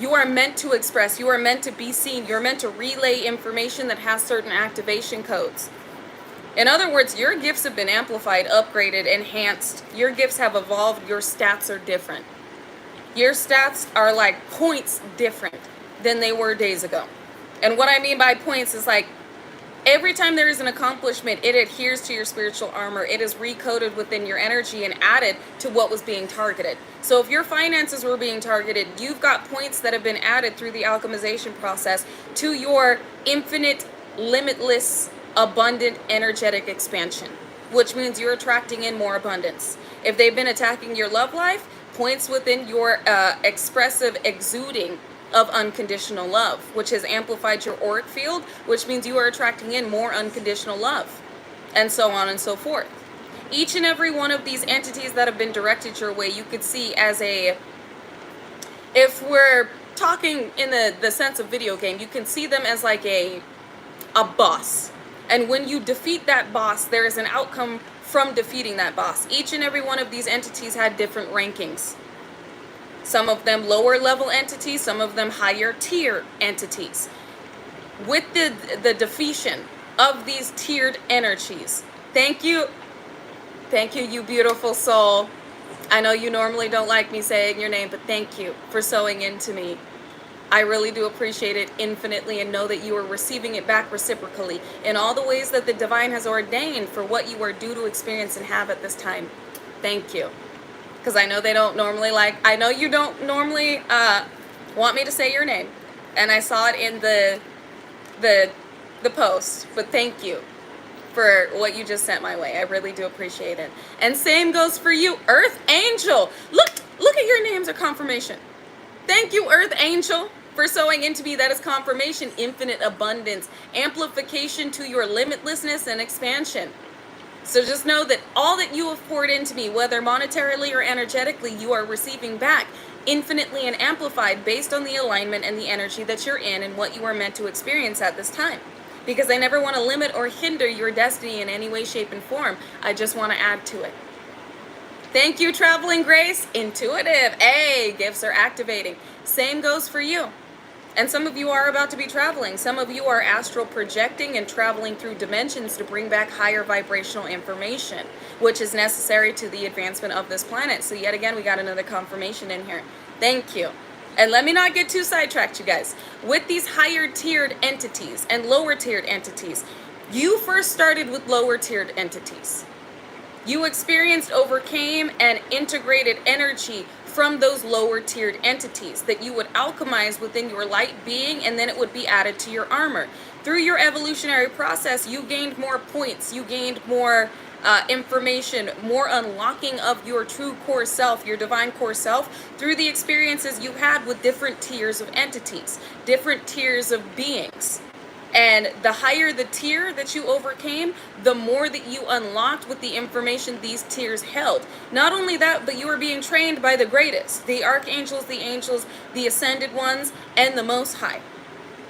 You are meant to express, you are meant to be seen, you're meant to relay information that has certain activation codes. In other words, your gifts have been amplified, upgraded, enhanced. Your gifts have evolved. Your stats are different. Your stats are like points different than they were days ago. And what I mean by points is like every time there is an accomplishment, it adheres to your spiritual armor. It is recoded within your energy and added to what was being targeted. So if your finances were being targeted, you've got points that have been added through the alchemization process to your infinite, limitless, abundant, energetic expansion, which means you're attracting in more abundance. If they've been attacking your love life, points within your expressive exuding of unconditional love, which has amplified your auric field, which means you are attracting in more unconditional love, and so on and so forth. Each and every one of these entities that have been directed your way, you could see as a, if we're talking in the sense of video game, you can see them as like a boss. And when you defeat that boss, there is an outcome from defeating that boss. Each and every one of these entities had different rankings. Some of them lower level entities, some of them higher tier entities. With the defeation of these tiered energies, thank you, you beautiful soul. I know you normally don't like me saying your name, but thank you for sewing into me. I really do appreciate it infinitely, and know that you are receiving it back reciprocally in all the ways that the divine has ordained for what you are due to experience and have at this time. Thank you. Because I know they don't normally I know you don't normally want me to say your name. And I saw it in the post. But thank you for what you just sent my way. I really do appreciate it. And same goes for you, Earth Angel. Look at your names are confirmation. Thank you, Earth Angel, for sewing into me. That is confirmation, infinite abundance, amplification to your limitlessness and expansion. So just know that all that you have poured into me, whether monetarily or energetically, you are receiving back infinitely and amplified based on the alignment and the energy that you're in and what you are meant to experience at this time. Because I never want to limit or hinder your destiny in any way, shape, and form. I just want to add to it. Thank you, Traveling Grace. Intuitive. Hey, gifts are activating. Same goes for you. And some of you are about to be traveling. Some of you are astral projecting and traveling through dimensions to bring back higher vibrational information, which is necessary to the advancement of this planet. So yet again, we got another confirmation in here. Thank you. And let me not get too sidetracked, you guys. With these higher tiered entities and lower tiered entities, you first started with lower tiered entities. You experienced, overcame, and integrated energy from those lower tiered entities that you would alchemize within your light being, and then it would be added to your armor. Through your evolutionary process, you gained more points, you gained more information, more unlocking of your true core self, your divine core self, through the experiences you had with different tiers of entities, different tiers of beings. And the higher the tier that you overcame, the more that you unlocked with the information these tiers held. Not only that, but you were being trained by the greatest, the archangels, the angels, the ascended ones, and the Most High.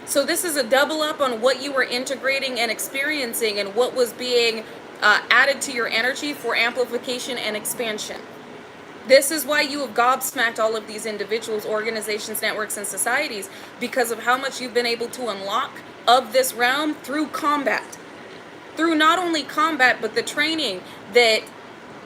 So this is a double up on what you were integrating and experiencing and what was being added to your energy for amplification and expansion. This is why you have gobsmacked all of these individuals, organizations, networks, and societies, because of how much you've been able to unlock of this realm through combat. Through not only combat, but the training that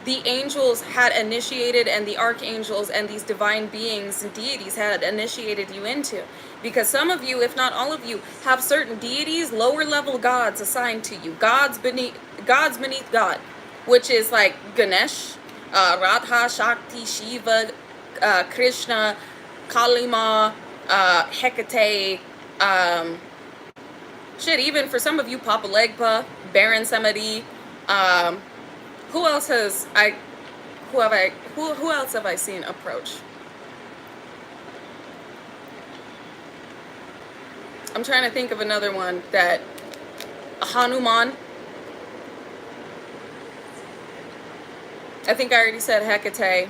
the angels had initiated and the archangels and these divine beings and deities had initiated you into. Because some of you, if not all of you, have certain deities, lower level gods assigned to you. Gods beneath God, which is like Ganesh, Radha, Shakti, Shiva, Krishna, Kalima, Hecate, even for some of you, Papa Legba, Baron Samedi. Who else have I seen approach? I'm trying to think of another one that Hanuman. I think I already said Hecate,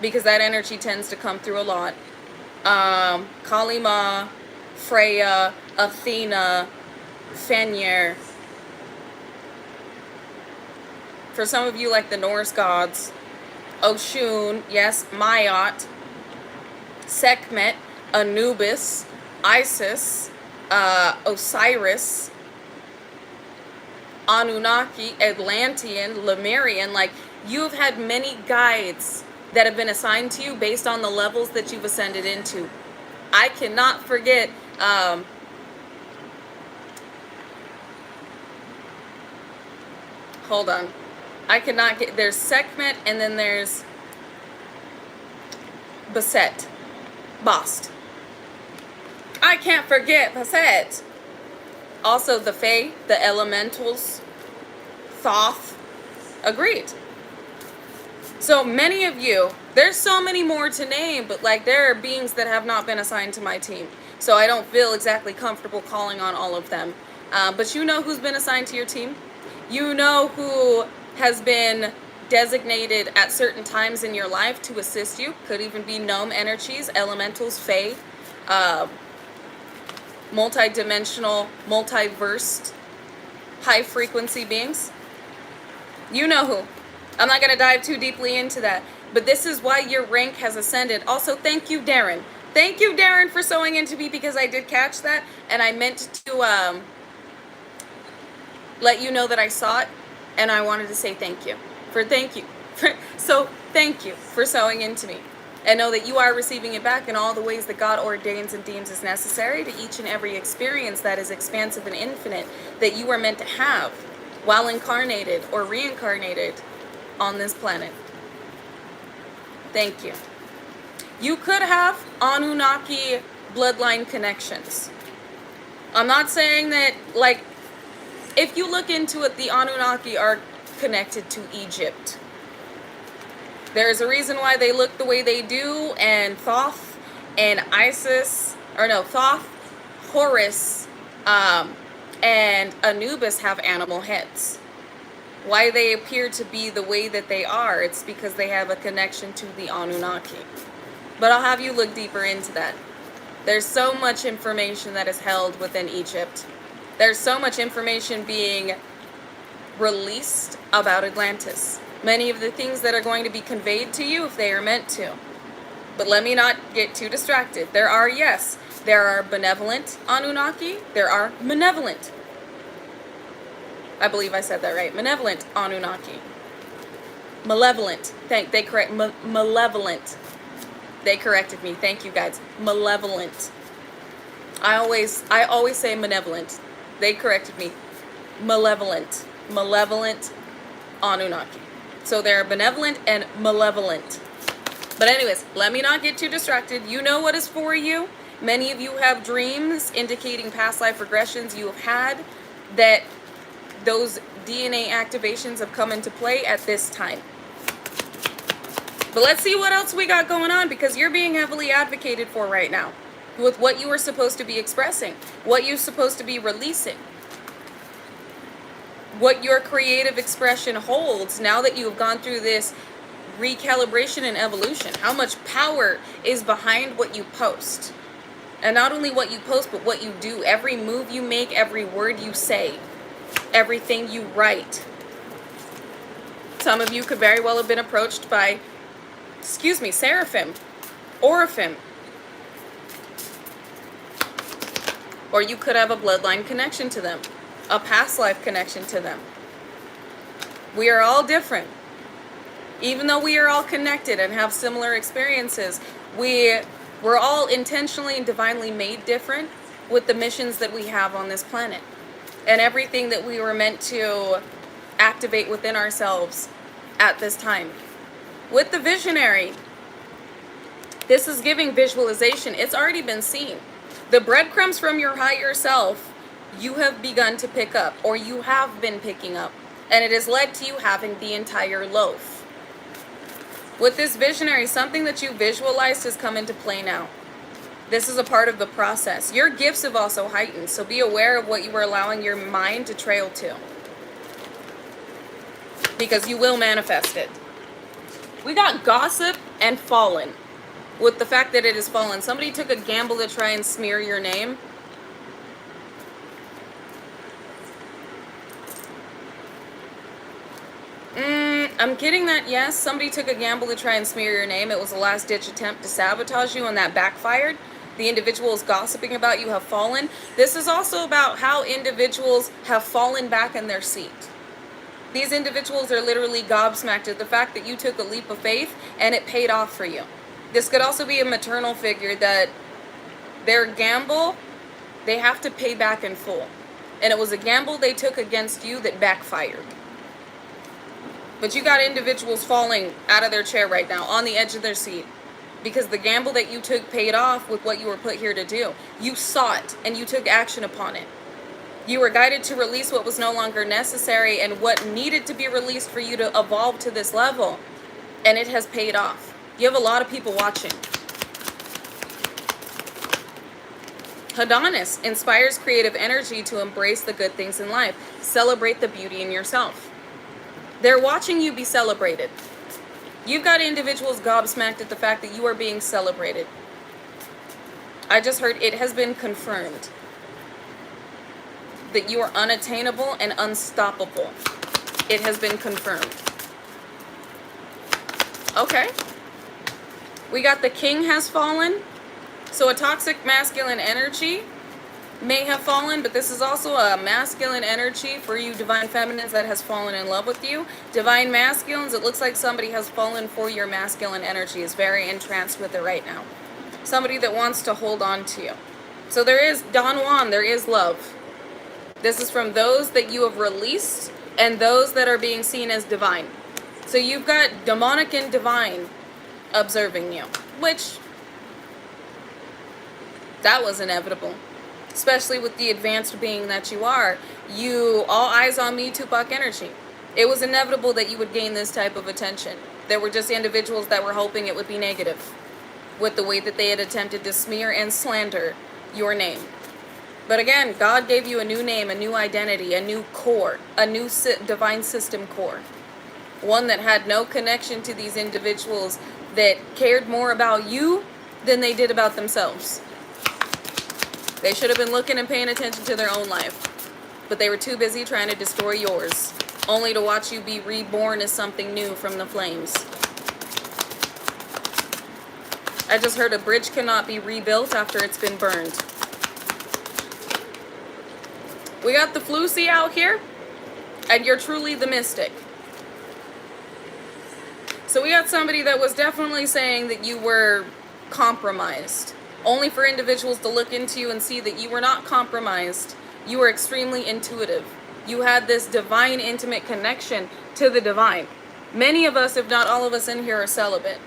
because that energy tends to come through a lot. Kalima, Freya, Athena, Fenrir. For some of you, like the Norse gods, Oshun, yes, Maat, Sekhmet, Anubis, Isis, Osiris, Anunnaki, Atlantean, Lemurian. Like, you've had many guides that have been assigned to you based on the levels that you've ascended into. I cannot forget, hold on. I cannot get, there's Sekhmet, and then there's Bastet. Bast. I can't forget Bastet. Also the Fae, the Elementals, Thoth. Agreed. So many of you, there's so many more to name, but like there are beings that have not been assigned to my team. So I don't feel exactly comfortable calling on all of them. But you know who's been assigned to your team. You know who has been designated at certain times in your life to assist you. Could even be gnome energies, elementals, fae, multi-dimensional, multiversed, high-frequency beings. You know who. I'm not going to dive too deeply into that. But this is why your rank has ascended. Also, thank you, Darren. Thank you, Darren, for sewing into me, because I did catch that. And I meant to let you know that I saw it. And I wanted to say thank you. So thank you for sewing into me. And know that you are receiving it back in all the ways that God ordains and deems as necessary to each and every experience that is expansive and infinite that you are meant to have while incarnated or reincarnated on this planet. Thank you. You could have Anunnaki bloodline connections. I'm not saying that, like, if you look into it, the Anunnaki are connected to Egypt. There's a reason why they look the way they do, and Thoth and Isis, or no, Thoth, Horus, and Anubis have animal heads. Why they appear to be the way that they are, it's because they have a connection to the Anunnaki. But I'll have you look deeper into that. There's so much information that is held within Egypt. There's so much information being released about Atlantis. Many of the things that are going to be conveyed to you if they are meant to. But let me not get too distracted. There are benevolent Anunnaki. There are malevolent. I believe I said that right. Malevolent Anunnaki. Malevolent. Malevolent. They corrected me. Thank you, guys. Malevolent. I always say malevolent. They corrected me. Malevolent. Malevolent Anunnaki. So they're benevolent and malevolent. But anyways, let me not get too distracted. You know what is for you. Many of you have dreams indicating past life regressions you have had, that those DNA activations have come into play at this time. But let's see what else we got going on, because you're being heavily advocated for right now with what you were supposed to be expressing, what you're supposed to be releasing, what your creative expression holds now that you have gone through this recalibration and evolution. How much power is behind what you post. And not only what you post, but what you do. Every move you make, every word you say, everything you write. Some of you could very well have been approached by, Seraphim, Oraphim. Or you could have a bloodline connection to them, a past life connection to them. We are all different. Even though we are all connected and have similar experiences, we're all intentionally and divinely made different with the missions that we have on this planet. And everything that we were meant to activate within ourselves at this time. With the visionary, this is giving visualization. It's already been seen. The breadcrumbs from your higher self, you have begun to pick up, or you have been picking up. And it has led to you having the entire loaf. With this visionary, something that you visualized has come into play now. This is a part of the process. Your gifts have also heightened, so be aware of what you are allowing your mind to trail to. Because you will manifest it. We got gossip and fallen. With the fact that it is fallen. Somebody took a gamble to try and smear your name. I'm getting that, yes. Somebody took a gamble to try and smear your name. It was a last-ditch attempt to sabotage you, and that backfired. The individuals gossiping about you have fallen. This is also about how individuals have fallen back in their seat. These individuals are literally gobsmacked at the fact that you took a leap of faith and it paid off for you. This could also be a maternal figure that their gamble, they have to pay back in full. And it was a gamble they took against you that backfired. But you got individuals falling out of their chair right now, on the edge of their seat. Because the gamble that you took paid off with what you were put here to do. You saw it and you took action upon it. You were guided to release what was no longer necessary and what needed to be released for you to evolve to this level. And it has paid off. You have a lot of people watching. Adonis inspires creative energy to embrace the good things in life. Celebrate the beauty in yourself. They're watching you be celebrated. You've got individuals gobsmacked at the fact that you are being celebrated. I just heard it has been confirmed that you are unattainable and unstoppable. It has been confirmed. Okay. We got the king has fallen. So a toxic masculine energy may have fallen, but this is also a masculine energy for you divine feminines that has fallen in love with you. Divine masculines, it looks like somebody has fallen for your masculine energy, is very entranced with it right now. Somebody that wants to hold on to you. So there is Don Juan, there is love. This is from those that you have released and those that are being seen as divine. So you've got demonic and divine observing you, which that was inevitable. Especially with the advanced being that you are. You, all eyes on me, Tupac energy. It was inevitable that you would gain this type of attention. There were just individuals that were hoping it would be negative with the way that they had attempted to smear and slander your name. But again, God gave you a new name, a new identity, a new core, a new divine system core. One that had no connection to these individuals that cared more about you than they did about themselves. They should have been looking and paying attention to their own life. But they were too busy trying to destroy yours, only to watch you be reborn as something new from the flames. I just heard a bridge cannot be rebuilt after it's been burned. We got the Flusy out here, and you're truly the mystic. So we got somebody that was definitely saying that you were compromised, only for individuals to look into you and see that you were not compromised. You were extremely intuitive. You had this divine, intimate connection to the divine. Many of us, if not all of us in here, are celibate.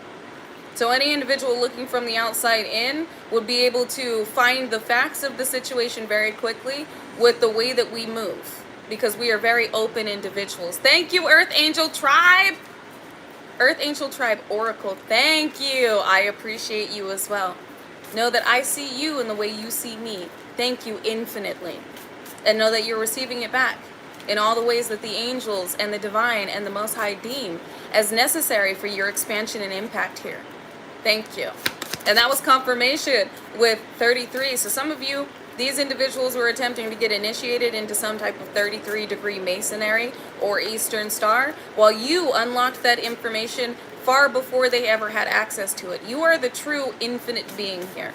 So any individual looking from the outside in would be able to find the facts of the situation very quickly with the way that we move, because we are very open individuals. Thank you, Earth Angel Tribe. Earth Angel Tribe Oracle, thank you. I appreciate you as well. Know that I see you in the way you see me. Thank you infinitely. And know that you're receiving it back in all the ways that the angels and the divine and the Most High deem as necessary for your expansion and impact here. Thank you. And that was confirmation with 33. So some of you, these individuals were attempting to get initiated into some type of 33-degree masonry or Eastern Star, while you unlocked that information far before they ever had access to it. You are the true infinite being here.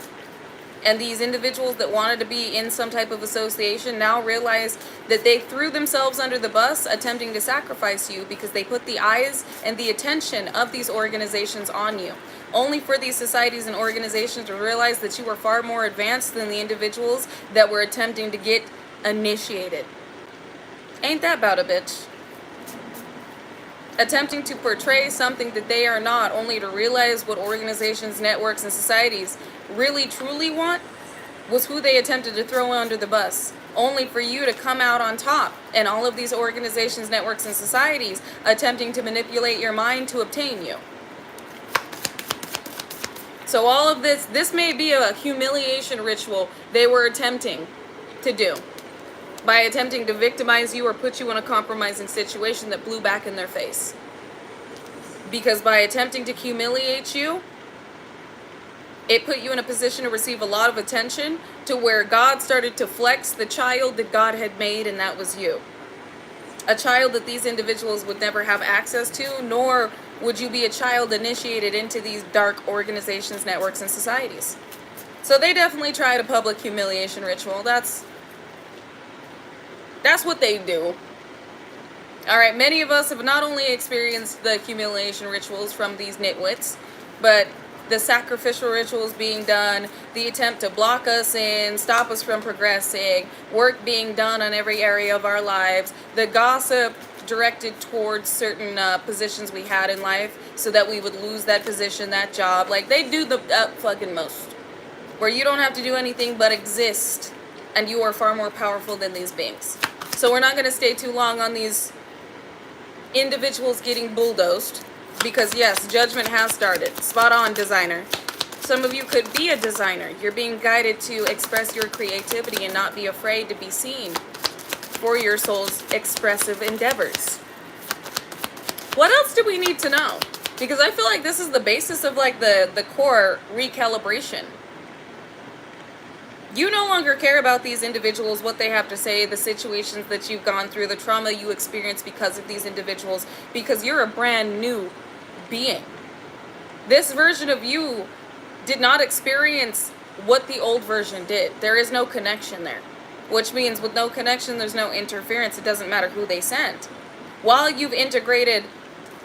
And these individuals that wanted to be in some type of association now realize that they threw themselves under the bus attempting to sacrifice you because they put the eyes and the attention of these organizations on you. Only for these societies and organizations to realize that you were far more advanced than the individuals that were attempting to get initiated. Ain't that about a bitch? Attempting to portray something that they are not, only to realize what organizations, networks, and societies really truly want was who they attempted to throw under the bus, only for you to come out on top, and all of these organizations, networks, and societies attempting to manipulate your mind to obtain you. So all of this may be a humiliation ritual they were attempting to do by attempting to victimize you or put you in a compromising situation that blew back in their face. Because by attempting to humiliate you, it put you in a position to receive a lot of attention to where God started to flex the child that God had made, and that was you. A child that these individuals would never have access to, nor would you be a child initiated into these dark organizations, networks, and societies. So they definitely tried a public humiliation ritual. That's what they do. Alright, many of us have not only experienced the humiliation rituals from these nitwits, but the sacrificial rituals being done, the attempt to block us in, stop us from progressing, work being done on every area of our lives, the gossip directed towards certain positions we had in life so that we would lose that position, that job. Like, they do the fucking most. Where you don't have to do anything but exist, and you are far more powerful than these beings. So we're not going to stay too long on these individuals getting bulldozed, because yes, judgment has started. Spot on, designer. Some of you could be a designer. You're being guided to express your creativity and not be afraid to be seen for your soul's expressive endeavors. What else do we need to know? Because I feel like this is the basis of like the core recalibration. You no longer care about these individuals, what they have to say, the situations that you've gone through, the trauma you experienced because of these individuals, because you're a brand new being. This version of you did not experience what the old version did. There is no connection there, which means with no connection, there's no interference. It doesn't matter who they sent. While you've integrated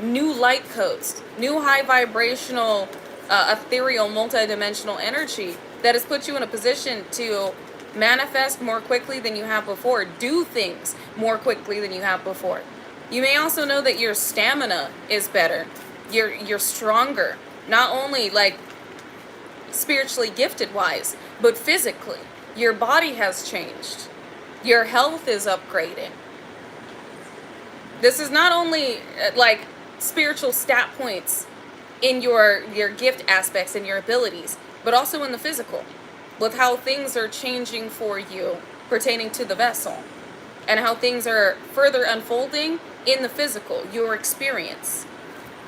new light codes, new high vibrational, ethereal, multidimensional energy, that has put you in a position to manifest more quickly than you have before, do things more quickly than you have before. You may also know that your stamina is better. You're stronger, not only like spiritually gifted wise, but physically. Your body has changed. Your health is upgrading. This is not only like spiritual stat points in your gift aspects and your abilities, but also in the physical, with how things are changing for you pertaining to the vessel, and how things are further unfolding in the physical, your experience.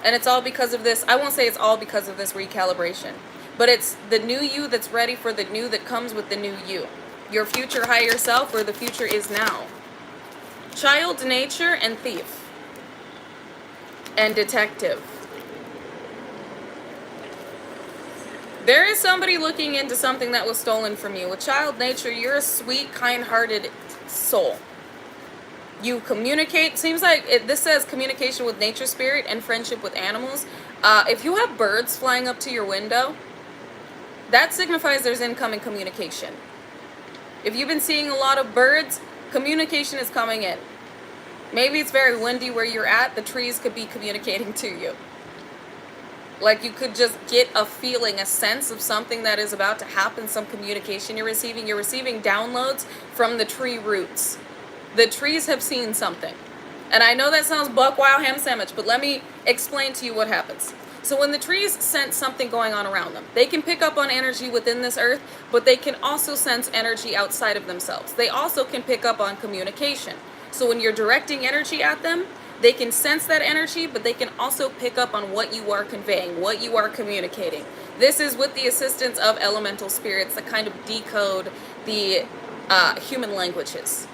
And it's all because of this. I won't say it's all because of this recalibration, but it's the new you that's ready for the new that comes with the new you. Your future higher self, where the future is now. Child nature and thief. And detective. There is somebody looking into something that was stolen from you. With child nature, you're a sweet, kind-hearted soul. You communicate. Seems like this says communication with nature spirit and friendship with animals. If you have birds flying up to your window, that signifies there's incoming communication. If you've been seeing a lot of birds, communication is coming in. Maybe it's very windy where you're at. The trees could be communicating to you. Like, you could just get a feeling, a sense of something that is about to happen, some communication you're receiving. You're receiving downloads from the tree roots. The trees have seen something. And I know that sounds buck wild ham sandwich, but let me explain to you what happens. So when the trees sense something going on around them, they can pick up on energy within this earth, but they can also sense energy outside of themselves. They also can pick up on communication. So when you're directing energy at them, they can sense that energy, but they can also pick up on what you are conveying, what you are communicating. This is with the assistance of elemental spirits that kind of decode the human languages.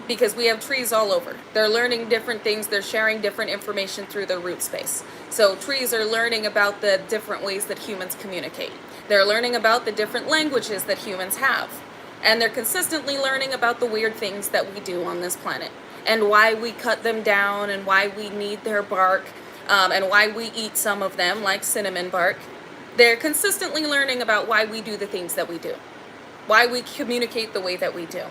Because we have trees all over. They're learning different things. They're sharing different information through their root space. So trees are learning about the different ways that humans communicate. They're learning about the different languages that humans have. And they're consistently learning about the weird things that we do on this planet. And why we cut them down, and why we need their bark, and why we eat some of them, like cinnamon bark. They're consistently learning about why we do the things that we do, why we communicate the way that we do.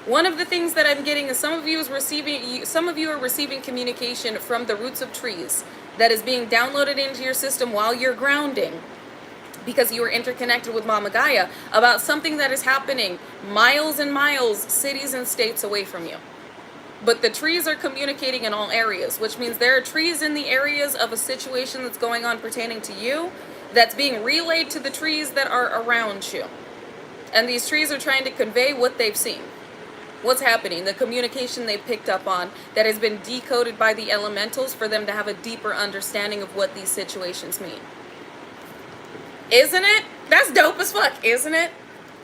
One of the things that I'm getting is some of you are receiving communication from the roots of trees that is being downloaded into your system while you're grounding, because you are interconnected with Mama Gaia, about something that is happening miles and miles, cities and states away from you. But the trees are communicating in all areas, which means there are trees in the areas of a situation that's going on pertaining to you that's being relayed to the trees that are around you. And these trees are trying to convey what they've seen, what's happening, the communication they've picked up on that has been decoded by the elementals for them to have a deeper understanding of what these situations mean. Isn't it? That's dope as fuck, isn't it?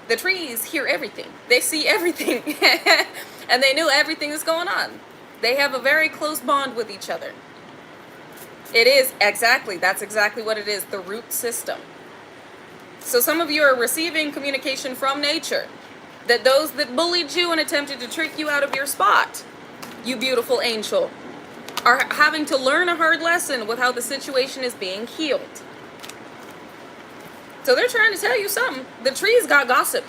The trees hear everything. They see everything. And they knew everything that's going on. They have a very close bond with each other. It is exactly, that's exactly what it is, the root system. So some of you are receiving communication from nature, that those that bullied you and attempted to trick you out of your spot, you beautiful angel, are having to learn a hard lesson with how the situation is being healed. So they're trying to tell you something. The trees got gossip.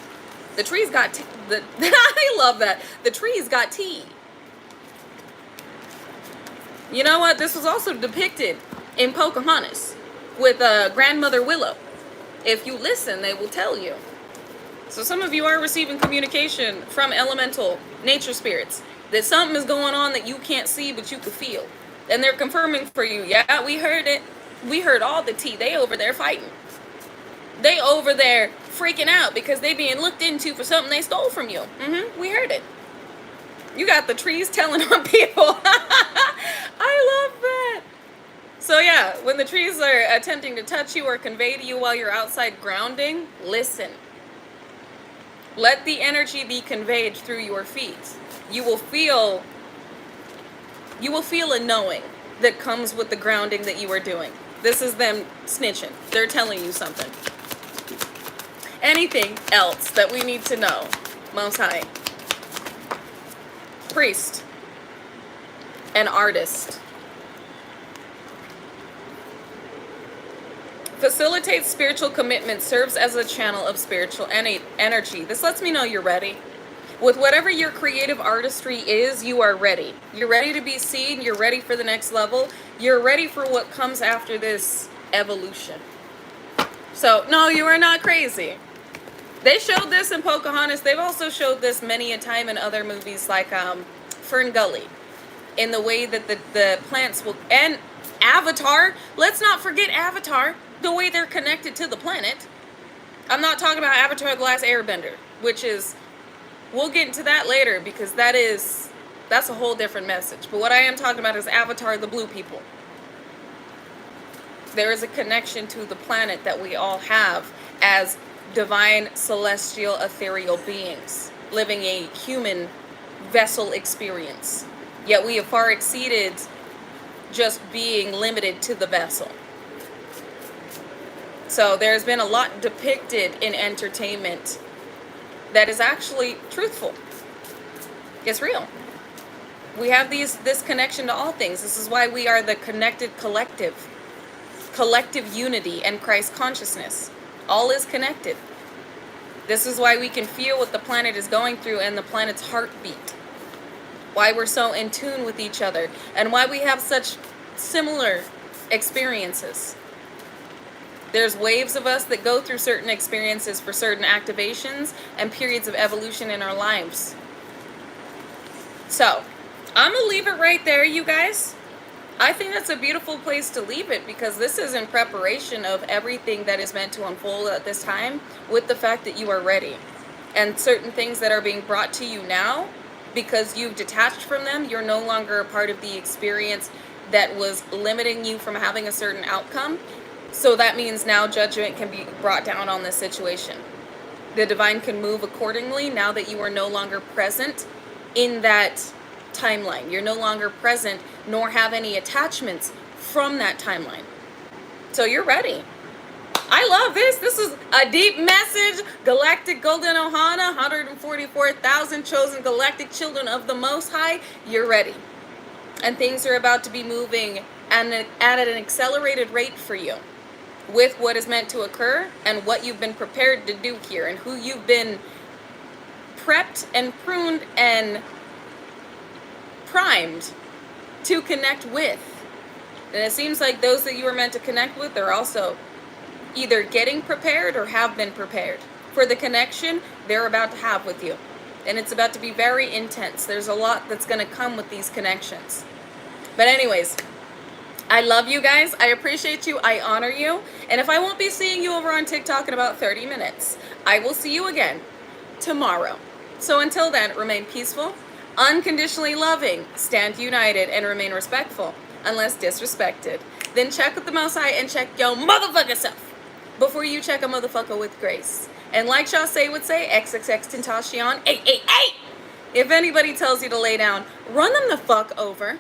The trees got I love that. The trees got tea. You know what? This was also depicted in Pocahontas with Grandmother Willow. If you listen, they will tell you. So some of you are receiving communication from elemental nature spirits, that something is going on that you can't see, but you can feel. And they're confirming for you, yeah, we heard it. We heard all the tea. They over there fighting. They over there freaking out because they being looked into for something they stole from you. We heard it. You got the trees telling on people. I love that. So yeah, when the trees are attempting to touch you or convey to you while you're outside grounding, listen. Let the energy be conveyed through your feet. You will feel a knowing that comes with the grounding that you are doing. This is them snitching. They're telling you something. Anything else that we need to know? Most High. Priest. An artist. Facilitates spiritual commitment, serves as a channel of spiritual energy. This lets me know you're ready. With whatever your creative artistry is, you are ready. You're ready to be seen. You're ready for the next level. You're ready for what comes after this evolution. So, no, you are not crazy. They showed this in Pocahontas. They've also showed this many a time in other movies like Fern Gully. In the way that the plants will... And Avatar. Let's not forget Avatar. The way they're connected to the planet. I'm not talking about Avatar The Last Airbender, which is... We'll get into that later because that's a whole different message. But what I am talking about is Avatar the Blue People. There is a connection to the planet that we all have as divine, celestial, ethereal beings living a human vessel experience. Yet we have far exceeded just being limited to the vessel. So there's been a lot depicted in entertainment that is actually truthful. It's real. We have this connection to all things. This is why we are the connected collective unity and Christ consciousness. All is connected. This is why we can feel what the planet is going through and the planet's heartbeat. Why we're so in tune with each other and why we have such similar experiences. There's waves of us that go through certain experiences for certain activations and periods of evolution in our lives. So, I'm going to leave it right there, you guys. I think that's a beautiful place to leave it because this is in preparation of everything that is meant to unfold at this time with the fact that you are ready. And certain things that are being brought to you now, because you've detached from them, you're no longer a part of the experience that was limiting you from having a certain outcome. So that means now judgment can be brought down on this situation. The divine can move accordingly now that you are no longer present in that timeline. You're no longer present nor have any attachments from that timeline. So you're ready. I love this. This is a deep message. Galactic Golden Ohana, 144,000 chosen galactic children of the Most High. You're ready. And things are about to be moving at an accelerated rate for you with what is meant to occur and what you've been prepared to do here and who you've been prepped and pruned and primed to connect with. And it seems like those that you were meant to connect with are also either getting prepared or have been prepared for the connection they're about to have with you. And it's about to be very intense. There's a lot that's going to come with these connections. But anyways, I love you guys. I appreciate you. I honor you. And if I won't be seeing you over on TikTok in about 30 minutes, I will see you again tomorrow. So until then, remain peaceful, unconditionally loving, stand united, and remain respectful, unless disrespected. Then check with the Most High and check your motherfucker self before you check a motherfucker with grace. And like Shaw Say would say, XXX Tentacion, 888. If anybody tells you to lay down, run them the fuck over.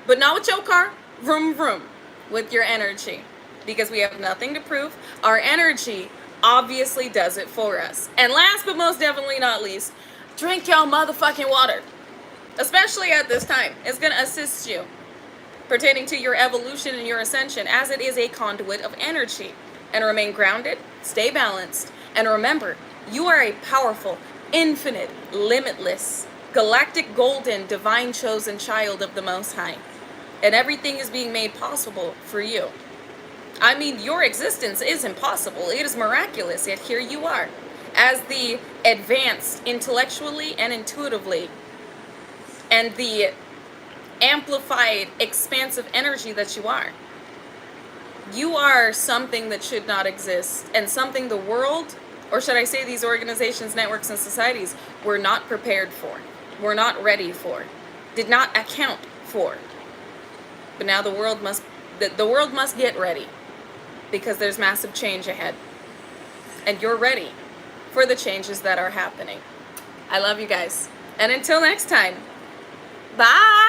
But not with your car. Vroom vroom with your energy, because we have nothing to prove. Our energy obviously does it for us. And last but most definitely not least, drink your motherfucking water. Especially at this time. It's going to assist you pertaining to your evolution and your ascension, as it is a conduit of energy. And remain grounded, stay balanced, and remember, you are a powerful, infinite, limitless, galactic, golden, divine chosen child of the Most High. And everything is being made possible for you. I mean, your existence is impossible. It is miraculous, yet here you are, as the advanced intellectually and intuitively, and the amplified, expansive energy that you are. You are something that should not exist, and something the world, or should I say these organizations, networks, and societies, were not prepared for, were not ready for, did not account for. But now the world must get ready, because there's massive change ahead. And you're ready for the changes that are happening. I love you guys. And until next time, bye!